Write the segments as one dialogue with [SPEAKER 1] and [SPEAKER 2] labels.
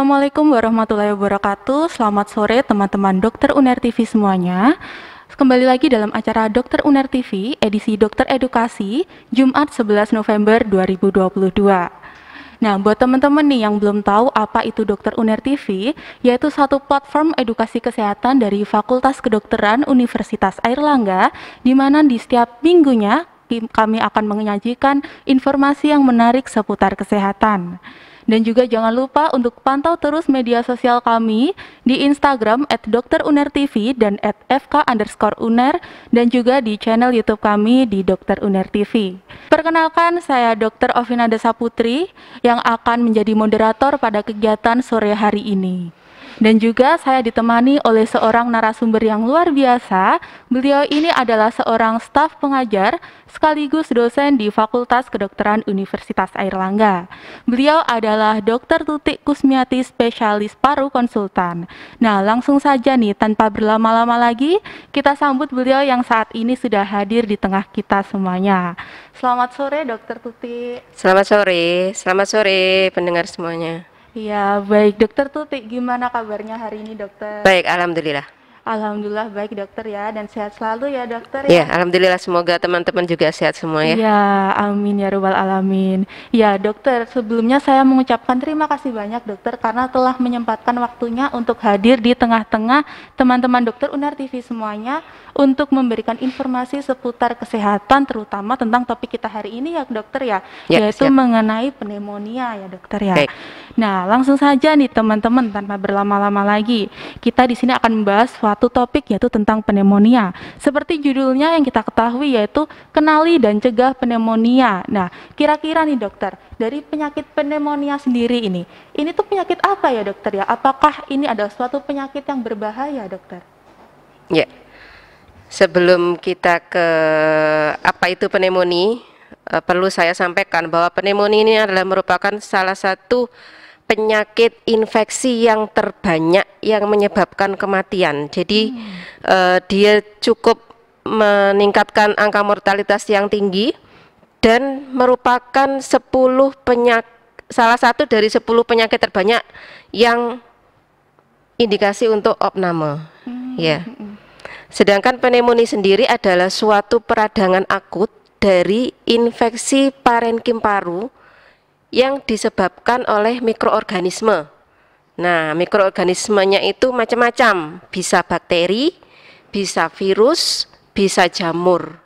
[SPEAKER 1] Assalamualaikum warahmatullahi wabarakatuh. Selamat sore teman-teman Dokter Uner TV semuanya. Kembali lagi dalam acara Dokter Uner TV, edisi Dokter Edukasi, Jumat 11 November 2022. Nah, buat teman-teman nih yang belum tahu apa itu Dokter Uner TV, yaitu satu platform edukasi kesehatan dari Fakultas Kedokteran Universitas Airlangga, di mana di setiap minggunya kami akan menyajikan informasi yang menarik seputar kesehatan. Dan juga jangan lupa untuk pantau terus media sosial kami di Instagram @dokterunertv dan @fk_uner dan juga di channel YouTube kami di Dokter Uner TV. Perkenalkan, saya Dr. Ovinada Saputri yang akan menjadi moderator pada kegiatan sore hari ini. Dan juga saya ditemani oleh seorang narasumber yang luar biasa. Beliau ini adalah seorang staf pengajar sekaligus dosen di Fakultas Kedokteran Universitas Airlangga. Beliau adalah Dr. Tutik Kusmiati, spesialis paru konsultan. Nah, langsung saja nih, tanpa berlama-lama lagi, kita sambut beliau yang saat ini sudah hadir di tengah kita semuanya. Selamat sore, Dr. Tutik.
[SPEAKER 2] Selamat sore pendengar semuanya.
[SPEAKER 1] Ya, baik Dokter Tutik, gimana kabarnya hari ini dokter?
[SPEAKER 2] Baik, alhamdulillah.
[SPEAKER 1] Alhamdulillah baik dokter ya, dan sehat selalu ya dokter
[SPEAKER 2] Ya,
[SPEAKER 1] ya.
[SPEAKER 2] alhamdulillah, semoga teman-teman juga sehat semua ya.
[SPEAKER 1] Ya, amin ya robbal alamin. Ya dokter, sebelumnya saya mengucapkan terima kasih banyak dokter karena telah menyempatkan waktunya untuk hadir di tengah-tengah teman-teman Dokter Uner TV semuanya untuk memberikan informasi seputar kesehatan, terutama tentang topik kita hari ini ya dokter ya, yaitu
[SPEAKER 2] siap.
[SPEAKER 1] mengenai pneumonia ya dokter ya.
[SPEAKER 2] Baik.
[SPEAKER 1] Nah, langsung saja nih teman-teman, tanpa berlama-lama lagi, kita di sini akan membahas suatu topik yaitu tentang pneumonia. Seperti judulnya yang kita ketahui yaitu kenali dan cegah pneumonia. Nah, kira-kira nih dokter, dari penyakit pneumonia sendiri ini tuh penyakit apa ya dokter ya? Apakah ini adalah suatu penyakit yang berbahaya dokter?
[SPEAKER 2] Ya. Sebelum kita ke apa itu pneumonia, perlu saya sampaikan bahwa pneumonia ini adalah merupakan salah satu penyakit infeksi yang terbanyak yang menyebabkan kematian. Jadi dia cukup meningkatkan angka mortalitas yang tinggi dan merupakan salah satu dari 10 penyakit terbanyak yang indikasi untuk opname. Ya. Sedangkan pneumonia sendiri adalah suatu peradangan akut dari infeksi parenkim paru yang disebabkan oleh mikroorganisme. Nah, mikroorganismenya itu macam-macam, bisa bakteri, bisa virus, bisa jamur.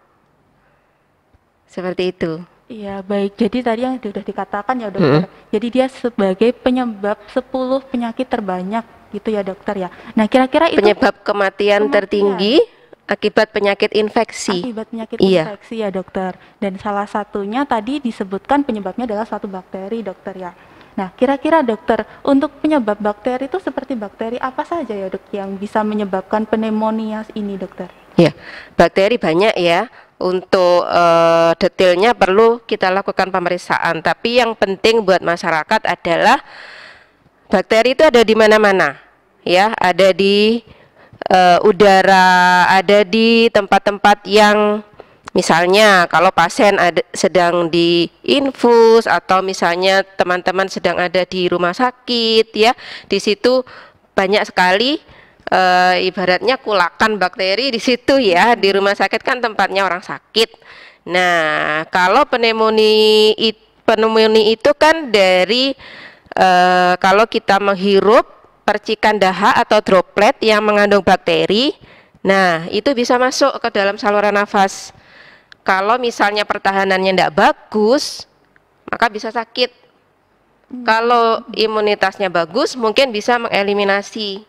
[SPEAKER 2] Seperti itu.
[SPEAKER 1] Iya, baik. Jadi tadi yang sudah dikatakan ya dokter, jadi dia sebagai penyebab 10 penyakit terbanyak gitu ya dokter ya. Nah, kira-kira itu
[SPEAKER 2] penyebab kematian tertinggi akibat penyakit infeksi.
[SPEAKER 1] Akibat penyakit infeksi ya dokter. Dan salah satunya tadi disebutkan penyebabnya adalah suatu bakteri dokter ya. Nah, kira-kira dokter, untuk penyebab bakteri itu seperti bakteri apa saja ya dok yang bisa menyebabkan pneumonia ini dokter?
[SPEAKER 2] Ya, bakteri banyak ya. Untuk detailnya perlu kita lakukan pemeriksaan. Tapi yang penting buat masyarakat adalah bakteri itu ada di mana-mana. Ya, ada di udara, ada di tempat-tempat yang misalnya kalau pasien sedang diinfus atau misalnya teman-teman sedang ada di rumah sakit ya, di situ banyak sekali ibaratnya kulakan bakteri di situ ya. Di rumah sakit kan tempatnya orang sakit. Nah, kalau pneumonia itu kan dari kalau kita menghirup percikan dahak atau droplet yang mengandung bakteri, nah itu bisa masuk ke dalam saluran nafas. Kalau misalnya pertahanannya tidak bagus, maka bisa sakit. Kalau imunitasnya bagus, mungkin bisa mengeliminasi.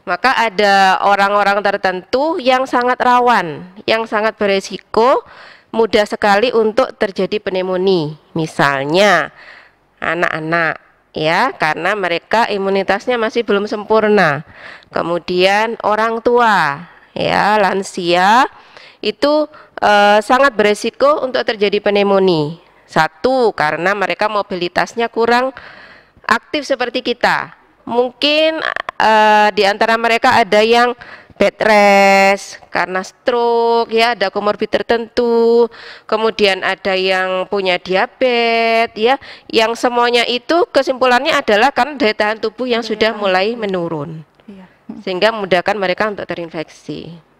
[SPEAKER 2] Maka ada orang-orang tertentu yang sangat rawan, yang sangat beresiko, mudah sekali untuk terjadi pneumonia. Misalnya anak-anak. Ya, karena mereka imunitasnya masih belum sempurna. Kemudian orang tua, ya, lansia itu sangat beresiko untuk terjadi pneumonia. Satu, karena mereka mobilitasnya kurang aktif seperti kita. Mungkin di antara mereka ada yang bed rest, karena stroke, ya ada komorbid tertentu, kemudian ada yang punya diabetes, ya, yang semuanya itu kesimpulannya adalah karena daya tahan tubuh yang sudah mulai menurun, sehingga memudahkan mereka untuk terinfeksi.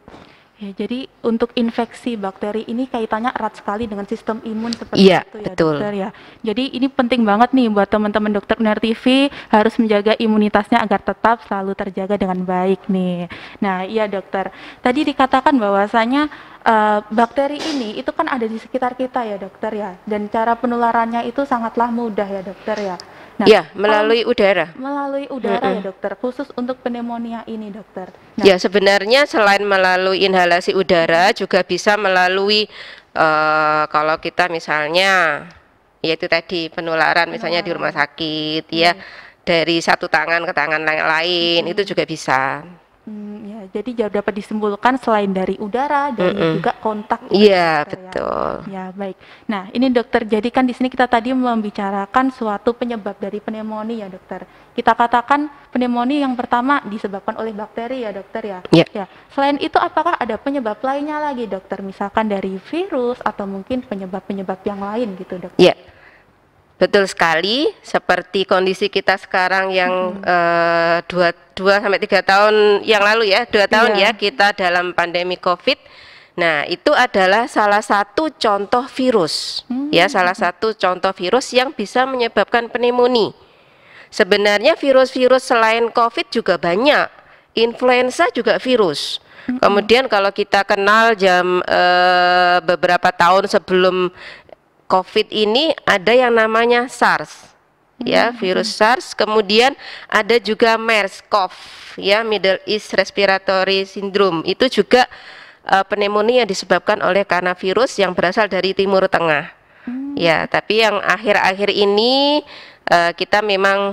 [SPEAKER 1] Ya, jadi untuk infeksi bakteri ini kaitannya erat sekali dengan sistem imun seperti
[SPEAKER 2] Iya,
[SPEAKER 1] itu ya
[SPEAKER 2] betul.
[SPEAKER 1] dokter ya. Jadi ini penting banget nih buat teman-teman dokter UNER TV harus menjaga imunitasnya agar tetap selalu terjaga dengan baik nih. Nah iya dokter, tadi dikatakan bahwasanya bakteri ini itu kan ada di sekitar kita ya dokter ya. Dan cara penularannya itu sangatlah mudah ya dokter ya. Nah,
[SPEAKER 2] ya, melalui udara.
[SPEAKER 1] Melalui udara ya dokter, khusus untuk pneumonia ini dokter. Nah,
[SPEAKER 2] ya, sebenarnya selain melalui inhalasi udara juga bisa melalui kalau kita misalnya, yaitu tadi penularan misalnya di rumah sakit, ya, dari satu tangan ke tangan lain, itu juga bisa.
[SPEAKER 1] Ya, jadi dapat disimpulkan selain dari udara, dari juga kontak.
[SPEAKER 2] Iya, betul.
[SPEAKER 1] Ya, baik. Nah, ini dokter, jadi kan di sini kita tadi membicarakan suatu penyebab dari pneumonia ya dokter. Kita katakan pneumonia yang pertama disebabkan oleh bakteri ya dokter ya. Ya. Selain itu apakah ada penyebab lainnya lagi dokter? Misalkan dari virus atau mungkin penyebab-penyebab yang lain gitu dokter?
[SPEAKER 2] Ya. Betul sekali, seperti kondisi kita sekarang yang 2-3 tahun yang lalu ya, 2 tahun ya kita dalam pandemi COVID. Nah, itu adalah salah satu contoh virus, ya, salah satu contoh virus yang bisa menyebabkan pneumonia. Sebenarnya virus-virus selain COVID juga banyak, influenza juga virus. Kemudian kalau kita kenal beberapa tahun sebelum COVID ini ada yang namanya SARS, ya, virus SARS. Kemudian ada juga MERS-CoV, ya, Middle East Respiratory Syndrome. Itu juga pneumonia yang disebabkan oleh karena virus yang berasal dari Timur Tengah. Ya, tapi yang akhir-akhir ini kita memang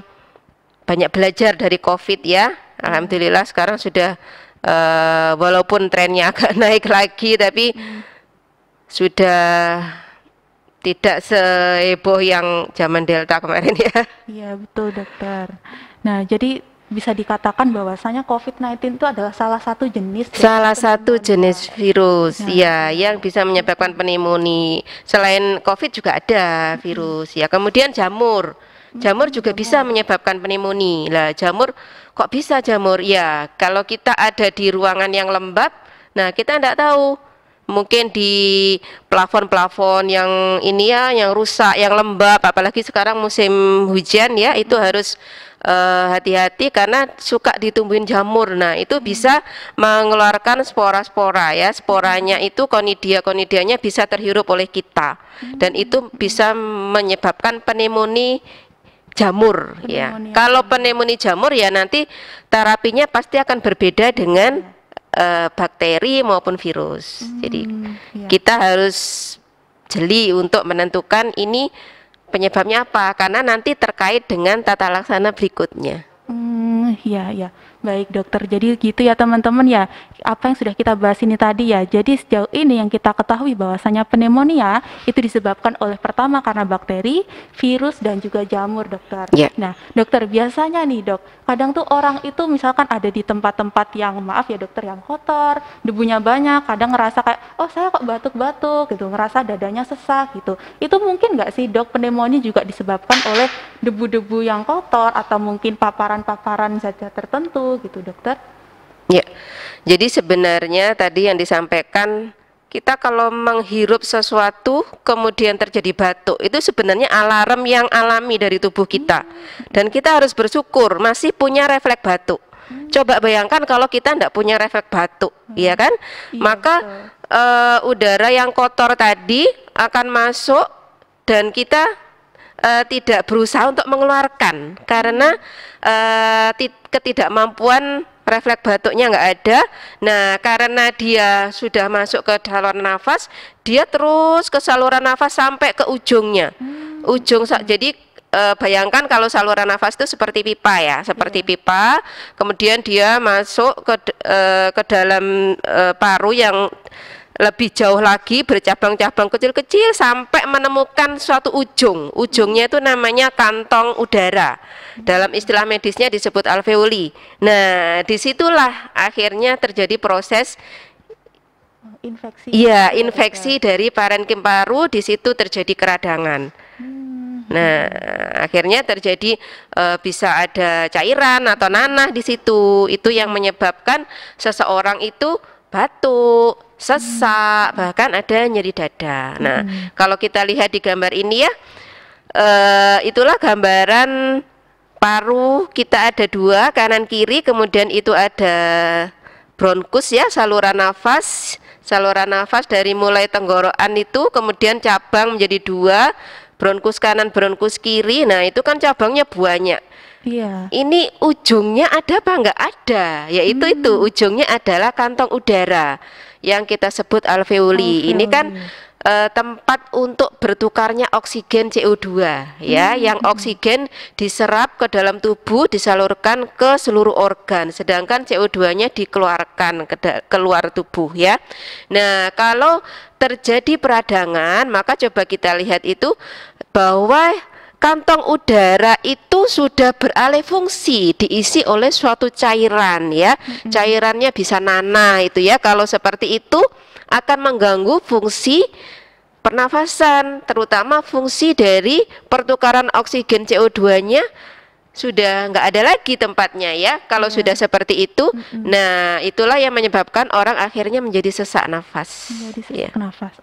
[SPEAKER 2] banyak belajar dari COVID ya. Alhamdulillah sekarang sudah walaupun trennya agak naik lagi, tapi sudah tidak seheboh yang zaman Delta kemarin ya.
[SPEAKER 1] Iya betul dokter. Nah jadi bisa dikatakan bahwasanya COVID-19 itu adalah salah satu jenis
[SPEAKER 2] virus ya yang bisa menyebabkan pneumonia. Selain COVID juga ada virus ya. Kemudian jamur juga bisa menyebabkan pneumonia. Lah jamur kok bisa jamur? Ya kalau kita ada di ruangan yang lembab, nah kita tidak tahu. Mungkin di plafon-plafon yang ini ya, yang rusak, yang lembab, apalagi sekarang musim hujan ya, itu harus hati-hati karena suka ditumbuhin jamur. Nah itu bisa mengeluarkan spora-spora ya, sporanya itu konidianya bisa terhirup oleh kita dan itu bisa menyebabkan pneumonia jamur ya. Kalau pneumonia jamur ya nanti terapinya pasti akan berbeda dengan bakteri maupun virus. Jadi kita harus jeli untuk menentukan ini penyebabnya apa, karena nanti terkait dengan tata laksana berikutnya.
[SPEAKER 1] Ya. Baik dokter, jadi gitu ya teman-teman ya, apa yang sudah kita bahas ini tadi ya. Jadi sejauh ini yang kita ketahui bahwasanya pneumonia itu disebabkan oleh pertama karena bakteri, virus dan juga jamur dokter. Nah dokter, biasanya nih dok, kadang tuh orang itu misalkan ada di tempat-tempat yang maaf ya dokter yang kotor, debunya banyak, kadang ngerasa kayak oh saya kok batuk-batuk gitu, ngerasa dadanya sesak gitu. Itu mungkin nggak sih dok, pneumonia juga disebabkan oleh debu-debu yang kotor atau mungkin paparan-paparan zat tertentu gitu dokter?
[SPEAKER 2] Ya, jadi sebenarnya tadi yang disampaikan, kita kalau menghirup sesuatu kemudian terjadi batuk, itu sebenarnya alarm yang alami dari tubuh kita, dan kita harus bersyukur masih punya refleks batuk. Coba bayangkan kalau kita tidak punya refleks batuk, ya kan? Maka udara yang kotor tadi akan masuk dan kita tidak berusaha untuk mengeluarkan karena ketidakmampuan refleks batuknya nggak ada. Nah karena dia sudah masuk ke saluran nafas, dia terus ke saluran nafas sampai ke ujungnya. Jadi bayangkan kalau saluran nafas itu seperti pipa ya, seperti pipa, kemudian dia masuk ke dalam paru yang lebih jauh lagi, bercabang-cabang kecil-kecil sampai menemukan suatu ujung. Ujungnya itu namanya kantong udara. Dalam istilah medisnya disebut alveoli. Nah, disitulah akhirnya terjadi proses
[SPEAKER 1] infeksi.
[SPEAKER 2] iya, infeksi dari parenkim paru, di situ terjadi keradangan. Nah, akhirnya terjadi bisa ada cairan atau nanah di situ. Itu yang menyebabkan seseorang itu batuk, sesak, bahkan ada nyeri dada. Nah, kalau kita lihat di gambar ini ya, itulah gambaran paru kita ada dua, kanan kiri, kemudian itu ada bronkus ya, saluran nafas. Saluran nafas dari mulai tenggorokan itu kemudian cabang menjadi dua, bronkus kanan, bronkus kiri. Nah, itu kan cabangnya banyak.
[SPEAKER 1] Iya.
[SPEAKER 2] Ini ujungnya ada apa enggak ada? Yaitu itu ujungnya adalah kantong udara yang kita sebut alveoli. Ini kan tempat untuk bertukarnya oksigen CO2 ya, yang oksigen diserap ke dalam tubuh, disalurkan ke seluruh organ, sedangkan CO2-nya dikeluarkan keluar tubuh ya. Nah, kalau terjadi peradangan, maka coba kita lihat itu bahwa kantong udara itu sudah beralih fungsi, diisi oleh suatu cairan ya. Cairannya bisa nanah itu ya. Kalau seperti itu akan mengganggu fungsi pernafasan, terutama fungsi dari pertukaran oksigen CO2-nya sudah nggak ada lagi tempatnya ya. Kalau sudah seperti itu, nah itulah yang menyebabkan orang akhirnya menjadi sesak nafas.
[SPEAKER 1] Jadi sesak nafas.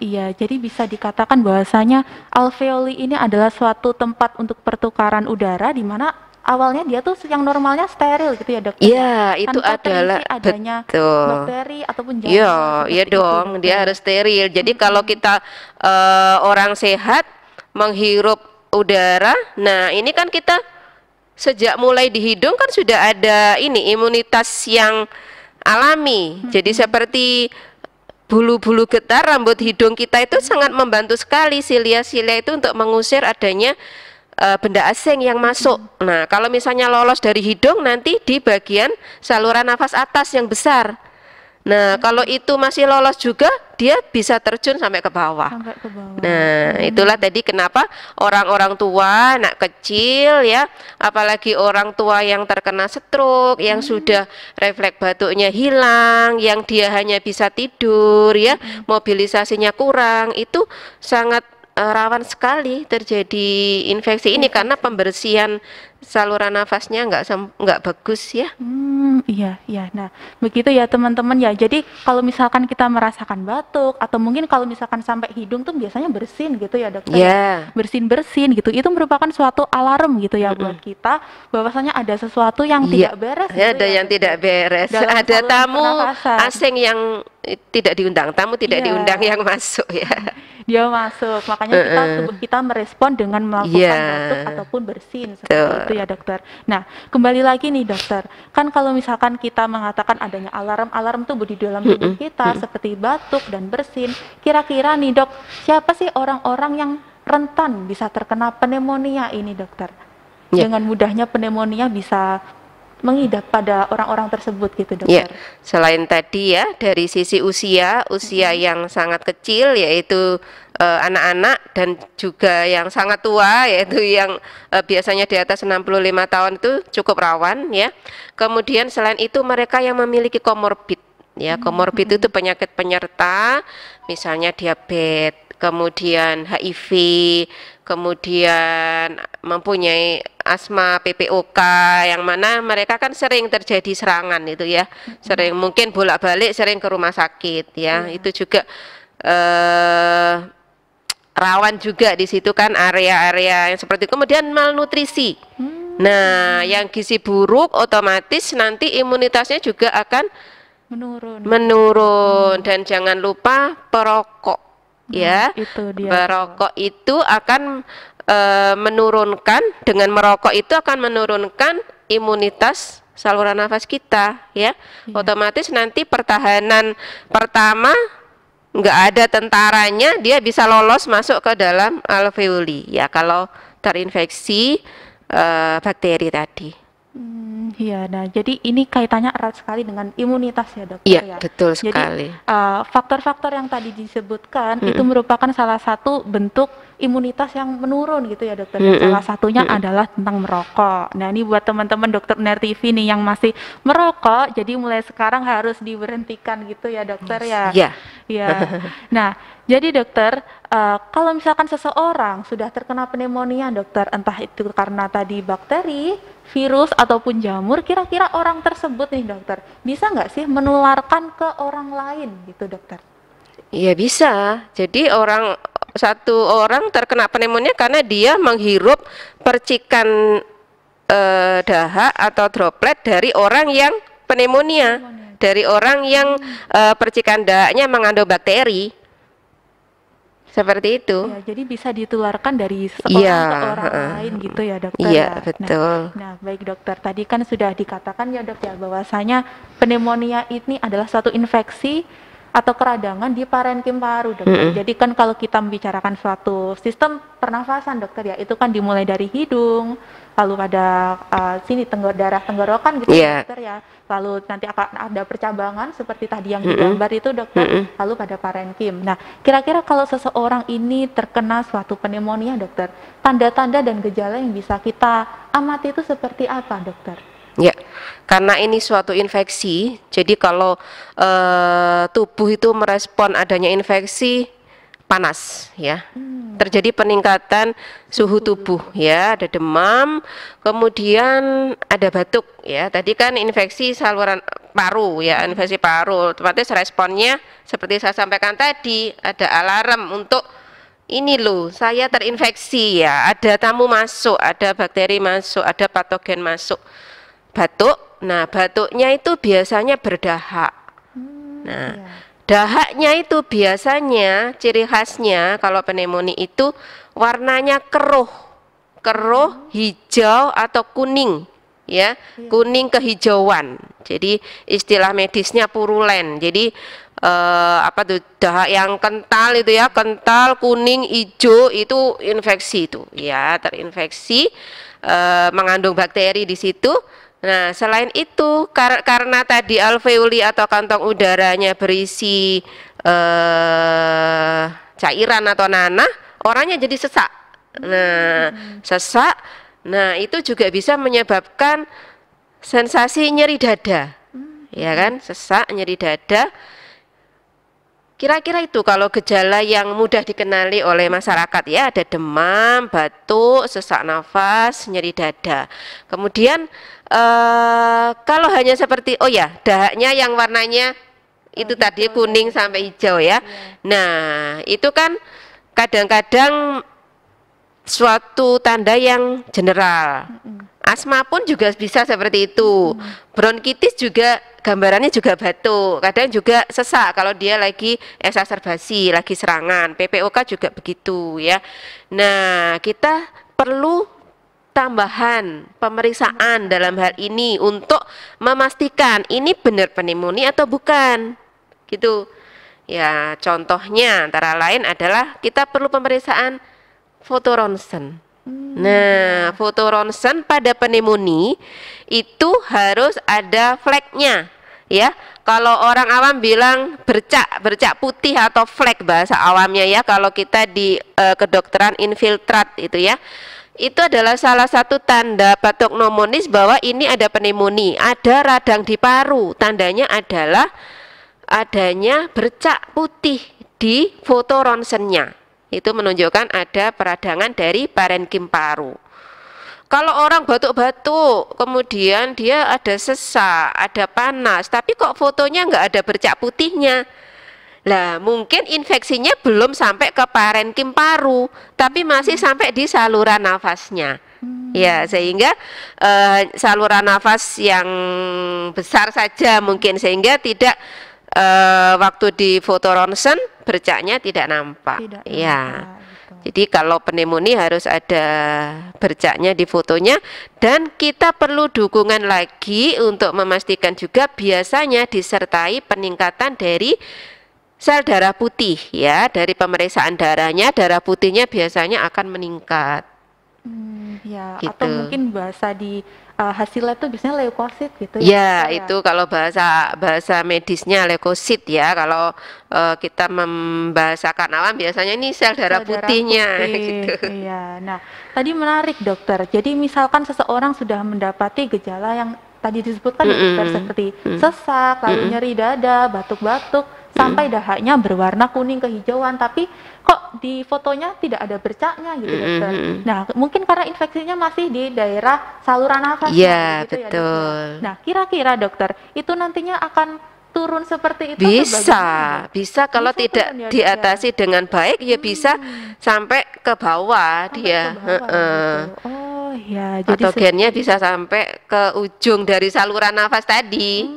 [SPEAKER 1] Iya, jadi bisa dikatakan bahwasanya alveoli ini adalah suatu tempat untuk pertukaran udara di mana awalnya dia tuh yang normalnya steril gitu ya, Dok.
[SPEAKER 2] Iya, itu
[SPEAKER 1] Tanpa
[SPEAKER 2] adalah
[SPEAKER 1] terisi adanya
[SPEAKER 2] betul.
[SPEAKER 1] bakteri ataupun
[SPEAKER 2] Iya,
[SPEAKER 1] jamur
[SPEAKER 2] iya
[SPEAKER 1] seperti itu,
[SPEAKER 2] dong,
[SPEAKER 1] Dok.
[SPEAKER 2] dia harus steril. Jadi kalau kita orang sehat menghirup udara, nah ini kan kita sejak mulai di hidung kan sudah ada ini imunitas yang alami. Jadi seperti bulu-bulu getar rambut hidung kita itu sangat membantu sekali silia-silia itu untuk mengusir adanya benda asing yang masuk. Nah, kalau misalnya lolos dari hidung nanti di bagian saluran nafas atas yang besar. Nah, kalau itu masih lolos juga, dia bisa terjun sampai ke bawah.
[SPEAKER 1] Sampai ke bawah.
[SPEAKER 2] Nah, itulah tadi kenapa orang-orang tua, anak kecil ya, apalagi orang tua yang terkena stroke, yang sudah refleks batuknya hilang, yang dia hanya bisa tidur ya, mobilisasinya kurang, itu sangat rawan sekali terjadi infeksi ini karena pembersihan saluran nafasnya nggak bagus ya.
[SPEAKER 1] Iya, iya. Nah, begitu ya teman-teman ya. Jadi kalau misalkan kita merasakan batuk atau mungkin kalau misalkan sampai hidung tuh biasanya bersin gitu ya, Dokter.
[SPEAKER 2] Ya.
[SPEAKER 1] Bersin-bersin gitu. Itu merupakan suatu alarm gitu ya buat kita bahwasanya ada sesuatu yang tidak beres gitu
[SPEAKER 2] ada
[SPEAKER 1] ya,
[SPEAKER 2] yang tidak beres.
[SPEAKER 1] dalam
[SPEAKER 2] Ada
[SPEAKER 1] saluran
[SPEAKER 2] tamu
[SPEAKER 1] pernafasan.
[SPEAKER 2] asing yang tidak diundang, tamu tidak diundang yang masuk ya.
[SPEAKER 1] Dia masuk, makanya kita tubuh kita merespon dengan melakukan batuk ataupun bersin seperti itu ya, Dokter. Nah, kembali lagi nih, Dokter. Kan kalau misalkan kita mengatakan adanya alarm tubuh di dalam tubuh kita seperti batuk dan bersin, kira-kira nih, Dok, siapa sih orang-orang yang rentan bisa terkena pneumonia ini, Dokter? Dengan mudahnya pneumonia bisa mengidap pada orang-orang tersebut gitu, Dokter.
[SPEAKER 2] Ya, selain tadi ya dari sisi usia yang sangat kecil yaitu anak-anak dan juga yang sangat tua yaitu yang biasanya di atas 65 tahun itu cukup rawan ya. Kemudian selain itu mereka yang memiliki komorbid ya, komorbid itu penyakit penyerta misalnya diabetes, kemudian HIV, kemudian mempunyai asma PPOK yang mana mereka kan sering terjadi serangan itu ya, sering mungkin bolak-balik sering ke rumah sakit ya, itu juga rawan juga di situ kan area-area yang seperti itu. Kemudian malnutrisi. Nah, yang gizi buruk otomatis nanti imunitasnya juga akan menurun dan jangan lupa perokok ya.
[SPEAKER 1] Itu dia.
[SPEAKER 2] Merokok itu akan menurunkan, dengan merokok itu akan menurunkan imunitas saluran nafas kita ya. Otomatis nanti pertahanan pertama nggak ada tentaranya, dia bisa lolos masuk ke dalam alveoli ya kalau terinfeksi bakteri tadi.
[SPEAKER 1] Iya, nah jadi ini kaitannya erat sekali dengan imunitas ya dokter
[SPEAKER 2] Iya,
[SPEAKER 1] ya.
[SPEAKER 2] betul
[SPEAKER 1] Jadi
[SPEAKER 2] sekali.
[SPEAKER 1] faktor-faktor yang tadi disebutkan itu
[SPEAKER 2] Mm-mm.
[SPEAKER 1] merupakan salah satu bentuk imunitas yang menurun gitu ya dokter. Dan
[SPEAKER 2] Mm-mm.
[SPEAKER 1] salah satunya
[SPEAKER 2] Mm-mm.
[SPEAKER 1] adalah tentang merokok. Nah ini buat teman-teman dokter UNER TV nih yang masih merokok, jadi mulai sekarang harus diberhentikan gitu ya dokter ya.
[SPEAKER 2] Iya.
[SPEAKER 1] Ya, nah jadi dokter, kalau misalkan seseorang sudah terkena pneumonia dokter, entah itu karena tadi bakteri, virus ataupun jamur, kira-kira orang tersebut nih dokter, bisa nggak sih menularkan ke orang lain gitu dokter?
[SPEAKER 2] Iya bisa. Jadi satu orang terkena pneumonia karena dia menghirup percikan dahak atau droplet dari orang yang pneumonia, dari orang yang percikan dahaknya mengandung bakteri. Seperti itu.
[SPEAKER 1] Ya, jadi bisa ditularkan dari
[SPEAKER 2] Iya,
[SPEAKER 1] seorang ke orang lain gitu ya dokter
[SPEAKER 2] iya
[SPEAKER 1] ya.
[SPEAKER 2] betul.
[SPEAKER 1] Nah, baik dokter, tadi kan sudah dikatakan ya dok ya bahwasanya pneumonia ini adalah suatu infeksi atau keradangan di parenkim paru dokter. Jadi kan kalau kita membicarakan suatu sistem pernafasan dokter ya, itu kan dimulai dari hidung, lalu pada sini darah tenggorokan gitu
[SPEAKER 2] Iya.
[SPEAKER 1] dokter ya. Lalu nanti akan ada percabangan seperti tadi yang digambar itu dokter, lalu pada parenkim. Nah, kira-kira kalau seseorang ini terkena suatu pneumonia dokter, tanda-tanda dan gejala yang bisa kita amati itu seperti apa dokter?
[SPEAKER 2] Ya, karena ini suatu infeksi, jadi kalau tubuh itu merespon adanya infeksi panas, ya, terjadi peningkatan suhu tubuh, ya, ada demam, kemudian ada batuk, ya. Tadi kan infeksi saluran paru, ya, infeksi paru, otomatis responnya seperti saya sampaikan tadi, ada alarm untuk ini loh, saya terinfeksi, ya, ada tamu masuk, ada bakteri masuk, ada patogen masuk. Batuk, nah batuknya itu biasanya berdahak. Nah, dahaknya itu biasanya ciri khasnya kalau pneumonia itu warnanya keruh, hijau atau kuning, ya, kuning kehijauan. Jadi istilah medisnya purulen. Jadi apa tuh dahak yang kental itu ya, kental kuning hijau itu infeksi itu, ya, terinfeksi mengandung bakteri di situ. Nah, selain itu karena tadi alveoli atau kantong udaranya berisi cairan atau nanah, orangnya jadi sesak. Nah, sesak. Nah, itu juga bisa menyebabkan sensasi nyeri dada. Ya kan? Sesak, nyeri dada. Kira-kira itu kalau gejala yang mudah dikenali oleh masyarakat, ya, ada demam, batuk, sesak nafas, nyeri dada. Kemudian kalau hanya seperti dahaknya yang warnanya itu tadi kuning sampai hijau ya. Nah, itu kan kadang-kadang suatu tanda yang general. Asma pun juga bisa seperti itu. Bronkitis juga gambarannya juga batuk, kadang juga sesak kalau dia lagi eksaserbasi, lagi serangan. PPOK juga begitu ya. Nah, kita perlu tambahan pemeriksaan dalam hal ini untuk memastikan ini benar pneumonia atau bukan. Gitu. Ya, contohnya antara lain adalah kita perlu pemeriksaan foto ronsen. Nah, foto ronsen pada pneumonia itu harus ada fleknya, ya. Kalau orang awam bilang bercak putih atau flek bahasa awamnya ya. Kalau kita di kedokteran infiltrat itu ya, itu adalah salah satu tanda patognomonis bahwa ini ada pneumonia, ada radang di paru. Tandanya adalah adanya bercak putih di foto ronsennya. Itu menunjukkan ada peradangan dari parenkim paru. Kalau orang batuk-batuk, kemudian dia ada sesak, ada panas, tapi kok fotonya nggak ada bercak putihnya? Lah, mungkin infeksinya belum sampai ke parenkim paru, tapi masih sampai di saluran nafasnya. Ya, sehingga saluran nafas yang besar saja mungkin, sehingga tidak waktu di foto ronsen bercaknya tidak nampak. Ya. Jadi kalau pneumonia harus ada bercaknya di fotonya, dan kita perlu dukungan lagi untuk memastikan juga biasanya disertai peningkatan dari sel darah putih ya. Dari pemeriksaan darahnya, darah putihnya biasanya akan meningkat.
[SPEAKER 1] Ya, atau
[SPEAKER 2] gitu.
[SPEAKER 1] mungkin bahasa di hasilnya tuh biasanya leukosit gitu ya,
[SPEAKER 2] Ya,
[SPEAKER 1] dokter ya.
[SPEAKER 2] itu kalau bahasa bahasa medisnya leukosit ya. Kalau kita membahasakan awam biasanya ini sel darah
[SPEAKER 1] Sel darah
[SPEAKER 2] putihnya
[SPEAKER 1] putih,
[SPEAKER 2] gitu.
[SPEAKER 1] iya. Nah, tadi menarik dokter. Jadi misalkan seseorang sudah mendapati gejala yang tadi disebutkan ya dokter,
[SPEAKER 2] Mm-mm.
[SPEAKER 1] seperti
[SPEAKER 2] Mm.
[SPEAKER 1] sesak, lalu
[SPEAKER 2] Mm-mm.
[SPEAKER 1] nyeri dada, batuk-batuk, sampai
[SPEAKER 2] Mm-mm.
[SPEAKER 1] dahaknya berwarna kuning kehijauan, tapi kok di fotonya tidak ada bercaknya gitu dokter.
[SPEAKER 2] Mm-mm.
[SPEAKER 1] Nah, mungkin karena infeksinya masih di daerah saluran nafasnya,
[SPEAKER 2] Iya,
[SPEAKER 1] begitu ya dok ya.
[SPEAKER 2] betul.
[SPEAKER 1] Nah, kira-kira dokter, itu nantinya akan turun seperti itu atau
[SPEAKER 2] Bisa,
[SPEAKER 1] bagaimana dok?
[SPEAKER 2] bisa kalau
[SPEAKER 1] Bisa
[SPEAKER 2] tidak
[SPEAKER 1] turun ya dok ya?
[SPEAKER 2] diatasi dengan baik ya bisa
[SPEAKER 1] Hmm.
[SPEAKER 2] sampai ke bawah
[SPEAKER 1] Sampai ke
[SPEAKER 2] dia.
[SPEAKER 1] bawah gitu.
[SPEAKER 2] Heeh.
[SPEAKER 1] Oh ya, jadi
[SPEAKER 2] Patogennya bisa sampai ke ujung dari saluran nafas tadi.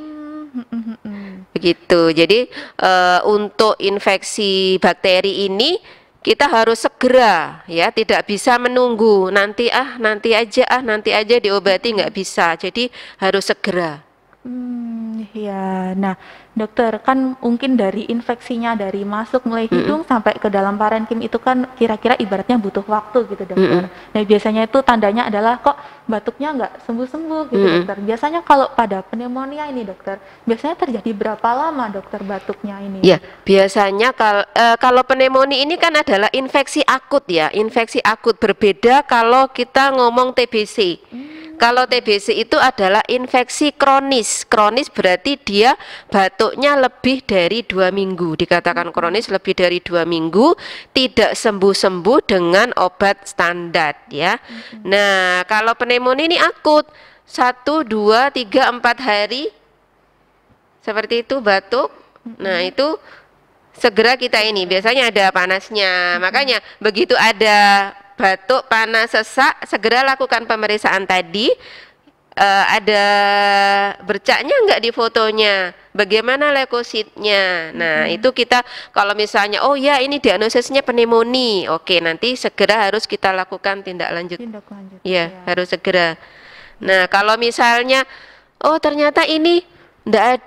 [SPEAKER 2] Begitu. Jadi untuk infeksi bakteri ini kita harus segera ya, tidak bisa menunggu nanti aja diobati nggak bisa. Jadi harus segera.
[SPEAKER 1] Ya. Nah, dokter kan mungkin dari infeksinya dari masuk mulai
[SPEAKER 2] Mm-mm.
[SPEAKER 1] hidung sampai ke dalam parenkim itu kan kira-kira ibaratnya butuh waktu gitu dokter.
[SPEAKER 2] Mm-mm.
[SPEAKER 1] Nah, biasanya itu tandanya adalah kok batuknya nggak sembuh-sembuh gitu
[SPEAKER 2] Mm-mm.
[SPEAKER 1] dokter. Biasanya kalau pada pneumonia ini dokter, biasanya terjadi berapa lama dokter batuknya ini?
[SPEAKER 2] Ya, biasanya kalau pneumonia ini kan adalah infeksi akut ya, infeksi akut berbeda kalau kita ngomong TBC. Kalau TBC itu adalah infeksi kronis. Kronis berarti dia batuknya lebih dari 2 minggu. Dikatakan kronis lebih dari 2 minggu, tidak sembuh-sembuh dengan obat standar ya. Nah, kalau pneumonia ini akut, 1, 2, 3, 4 hari seperti itu batuk. Nah, itu segera kita ini biasanya ada panasnya. Makanya begitu ada batuk, panas, sesak, segera lakukan pemeriksaan tadi. Ada bercaknya enggak di fotonya? Bagaimana leukositnya? Nah, itu kita kalau misalnya oh ya ini diagnosisnya pneumonia. Oke, nanti segera harus kita lakukan tindak lanjut.
[SPEAKER 1] Tindak lanjut
[SPEAKER 2] Ya,
[SPEAKER 1] ya.
[SPEAKER 2] harus segera. Nah, kalau misalnya oh ternyata ini enggak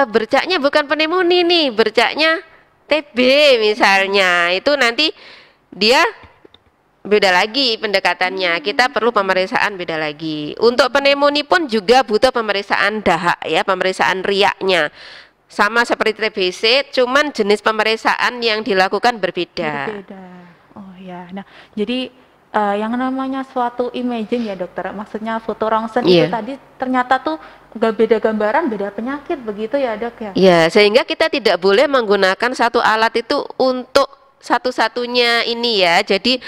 [SPEAKER 2] bercaknya bukan pneumonia nih, bercaknya TB misalnya, itu nanti dia beda lagi pendekatannya. Kita perlu pemeriksaan beda lagi. Untuk pneumonia pun juga butuh pemeriksaan dahak ya, pemeriksaan riaknya. Sama seperti TBC, cuman jenis pemeriksaan yang dilakukan berbeda.
[SPEAKER 1] Berbeda. Oh ya. Nah, jadi yang namanya suatu imaging ya dokter, maksudnya foto rongsen itu
[SPEAKER 2] Iya.
[SPEAKER 1] tadi ternyata tuh gak beda gambaran, beda penyakit begitu ya dok ya?
[SPEAKER 2] Ya, sehingga kita tidak boleh menggunakan satu alat itu untuk satu-satunya ini ya. Jadi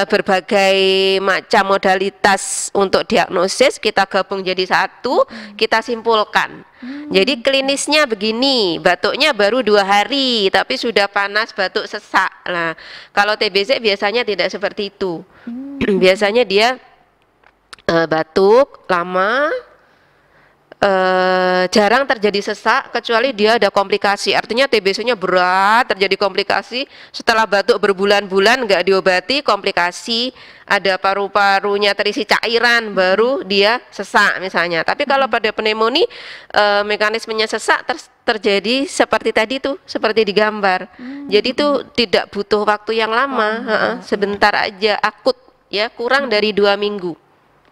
[SPEAKER 2] berbagai macam modalitas untuk diagnosis kita gabung jadi satu, kita simpulkan. Jadi klinisnya begini, batuknya baru 2 hari, tapi sudah panas, batuk, sesak. Nah, kalau TBC biasanya tidak seperti itu. Biasanya dia batuk lama, jarang terjadi sesak kecuali dia ada komplikasi, artinya TBC-nya berat, terjadi komplikasi setelah batuk berbulan-bulan nggak diobati, komplikasi ada paru-parunya terisi cairan baru dia sesak misalnya. Tapi kalau pada pneumonia mekanismenya sesak terjadi seperti tadi tuh, seperti digambar. Jadi itu tidak butuh waktu yang lama, sebentar aja, akut ya, kurang dari 2 minggu.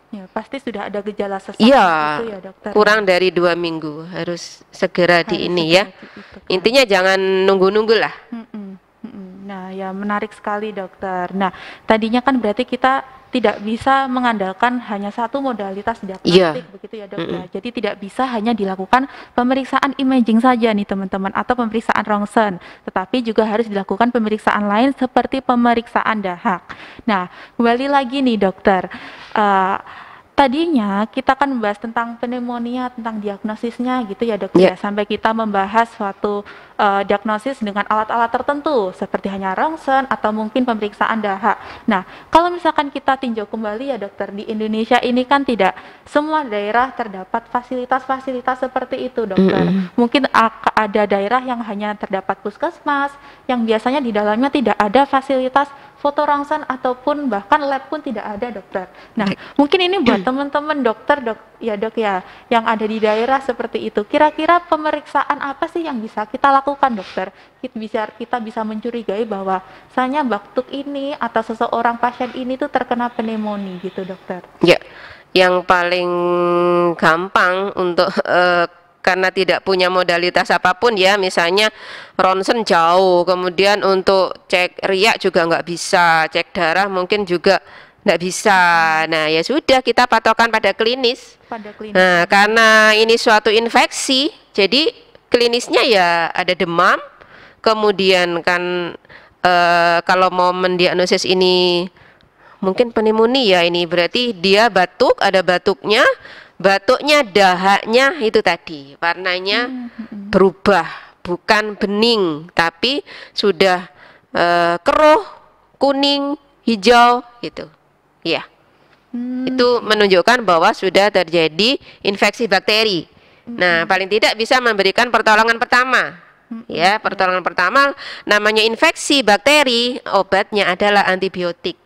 [SPEAKER 1] Ya, pasti sudah ada gejala sesak
[SPEAKER 2] Iya,
[SPEAKER 1] gitu ya dokter.
[SPEAKER 2] kurang dari 2 minggu harus segera di
[SPEAKER 1] Harus
[SPEAKER 2] ini
[SPEAKER 1] segera
[SPEAKER 2] ya.
[SPEAKER 1] diikutkan.
[SPEAKER 2] Intinya jangan nunggu-nunggu lah.
[SPEAKER 1] Nah, ya menarik sekali dokter. Nah, tadinya kan berarti kita tidak bisa mengandalkan hanya satu modalitas diagnostik begitu ya dok ya. Jadi tidak bisa hanya dilakukan pemeriksaan imaging saja nih teman-teman atau pemeriksaan rongsen, tetapi juga harus dilakukan pemeriksaan lain seperti pemeriksaan dahak. Nah, kembali lagi nih dokter. Tadinya kita kan membahas tentang pneumonia, tentang diagnosisnya gitu ya dok ya, sampai kita membahas suatu diagnosis dengan alat-alat tertentu seperti hanya rongsen atau mungkin pemeriksaan dahak. Nah, kalau misalkan kita tinjau kembali ya dokter, di Indonesia ini kan tidak semua daerah terdapat fasilitas-fasilitas seperti itu dokter. Mungkin ada daerah yang hanya terdapat puskesmas, yang biasanya di dalamnya tidak ada fasilitas foto rongsen ataupun bahkan lab pun tidak ada, dokter. Nah, mungkin ini buat teman-teman dokter, dok ya, yang ada di daerah seperti itu. Kira-kira pemeriksaan apa sih yang bisa kita lakukan, dokter? Kita bisa mencurigai bahwa misalnya batuk ini atau seseorang pasien ini tuh terkena pneumonia gitu, dokter.
[SPEAKER 2] Ya, yang paling gampang untuk karena tidak punya modalitas apapun ya, misalnya ronsen jauh, kemudian untuk cek riak juga nggak bisa, cek darah mungkin juga nggak bisa. Nah ya sudah, kita patokan pada klinis. Nah karena ini suatu infeksi, jadi klinisnya ya ada demam, kemudian kan kalau mau mendiagnosis ini mungkin pneumonia ya, ini berarti dia batuk, ada batuknya, dahaknya itu tadi warnanya berubah, bukan bening tapi sudah keruh, kuning, hijau gitu ya. Itu menunjukkan bahwa sudah terjadi infeksi bakteri. Nah paling tidak bisa memberikan pertolongan pertama ya. Pertolongan pertama namanya infeksi bakteri, obatnya adalah antibiotik.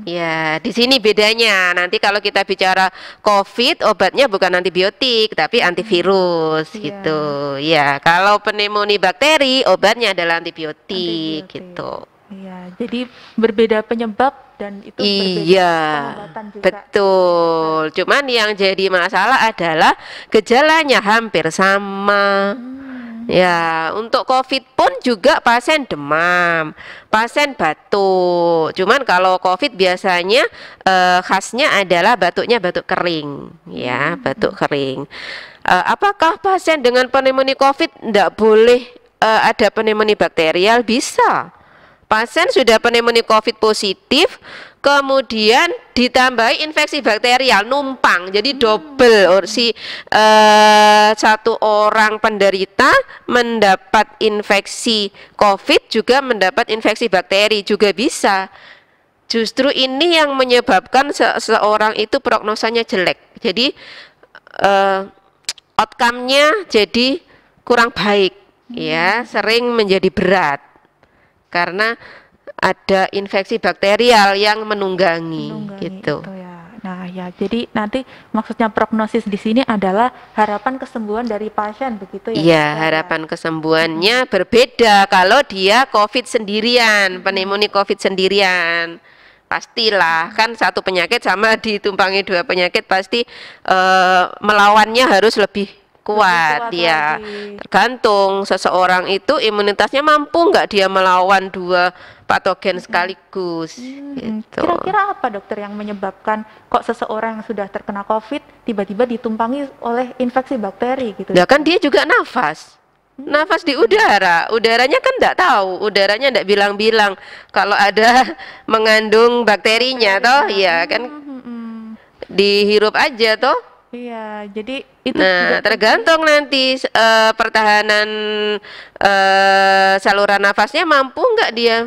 [SPEAKER 2] Ya, di sini bedanya. Nanti kalau kita bicara COVID, obatnya bukan antibiotik, tapi antivirus gitu. Ya, kalau pneumonia bakteri, obatnya adalah antibiotik gitu.
[SPEAKER 1] Iya, jadi berbeda penyebab dan itu berbeda pengobatan juga.
[SPEAKER 2] Betul. Cuman yang jadi masalah adalah gejalanya hampir sama. Ya, untuk COVID pun juga pasien demam, pasien batuk. Cuman kalau COVID biasanya khasnya adalah batuknya batuk kering, ya, batuk kering. Apakah pasien dengan pneumonia COVID tidak boleh ada pneumonia bakterial? Bisa. Pasien sudah pneumonia COVID positif, kemudian ditambahi infeksi bakterial numpang, jadi double. Satu orang penderita mendapat infeksi COVID juga mendapat infeksi bakteri juga bisa. Justru ini yang menyebabkan seseorang itu prognosanya jelek. Jadi outcome-nya jadi kurang baik, ya, sering menjadi berat karena ada infeksi bakterial yang menunggangi gitu.
[SPEAKER 1] Itu ya. Nah ya, jadi nanti maksudnya prognosis di sini adalah harapan kesembuhan dari pasien begitu ya?
[SPEAKER 2] Iya, harapan kesembuhannya berbeda kalau dia COVID sendirian, pneumonia COVID sendirian. Pastilah, kan satu penyakit sama ditumpangi dua penyakit pasti melawannya harus lebih kuat ya. Tergantung seseorang itu imunitasnya mampu nggak dia melawan dua patogen sekaligus gitu.
[SPEAKER 1] Kira-kira apa, dokter, yang menyebabkan kok seseorang yang sudah terkena COVID tiba-tiba ditumpangi oleh infeksi bakteri gitu?
[SPEAKER 2] Ya kan dia juga nafas di udara, udaranya kan nggak tahu, udaranya nggak bilang-bilang kalau ada mengandung bakterinya toh, ya kan dihirup aja toh.
[SPEAKER 1] Iya, jadi itu
[SPEAKER 2] nah tergantung nanti pertahanan saluran nafasnya mampu nggak dia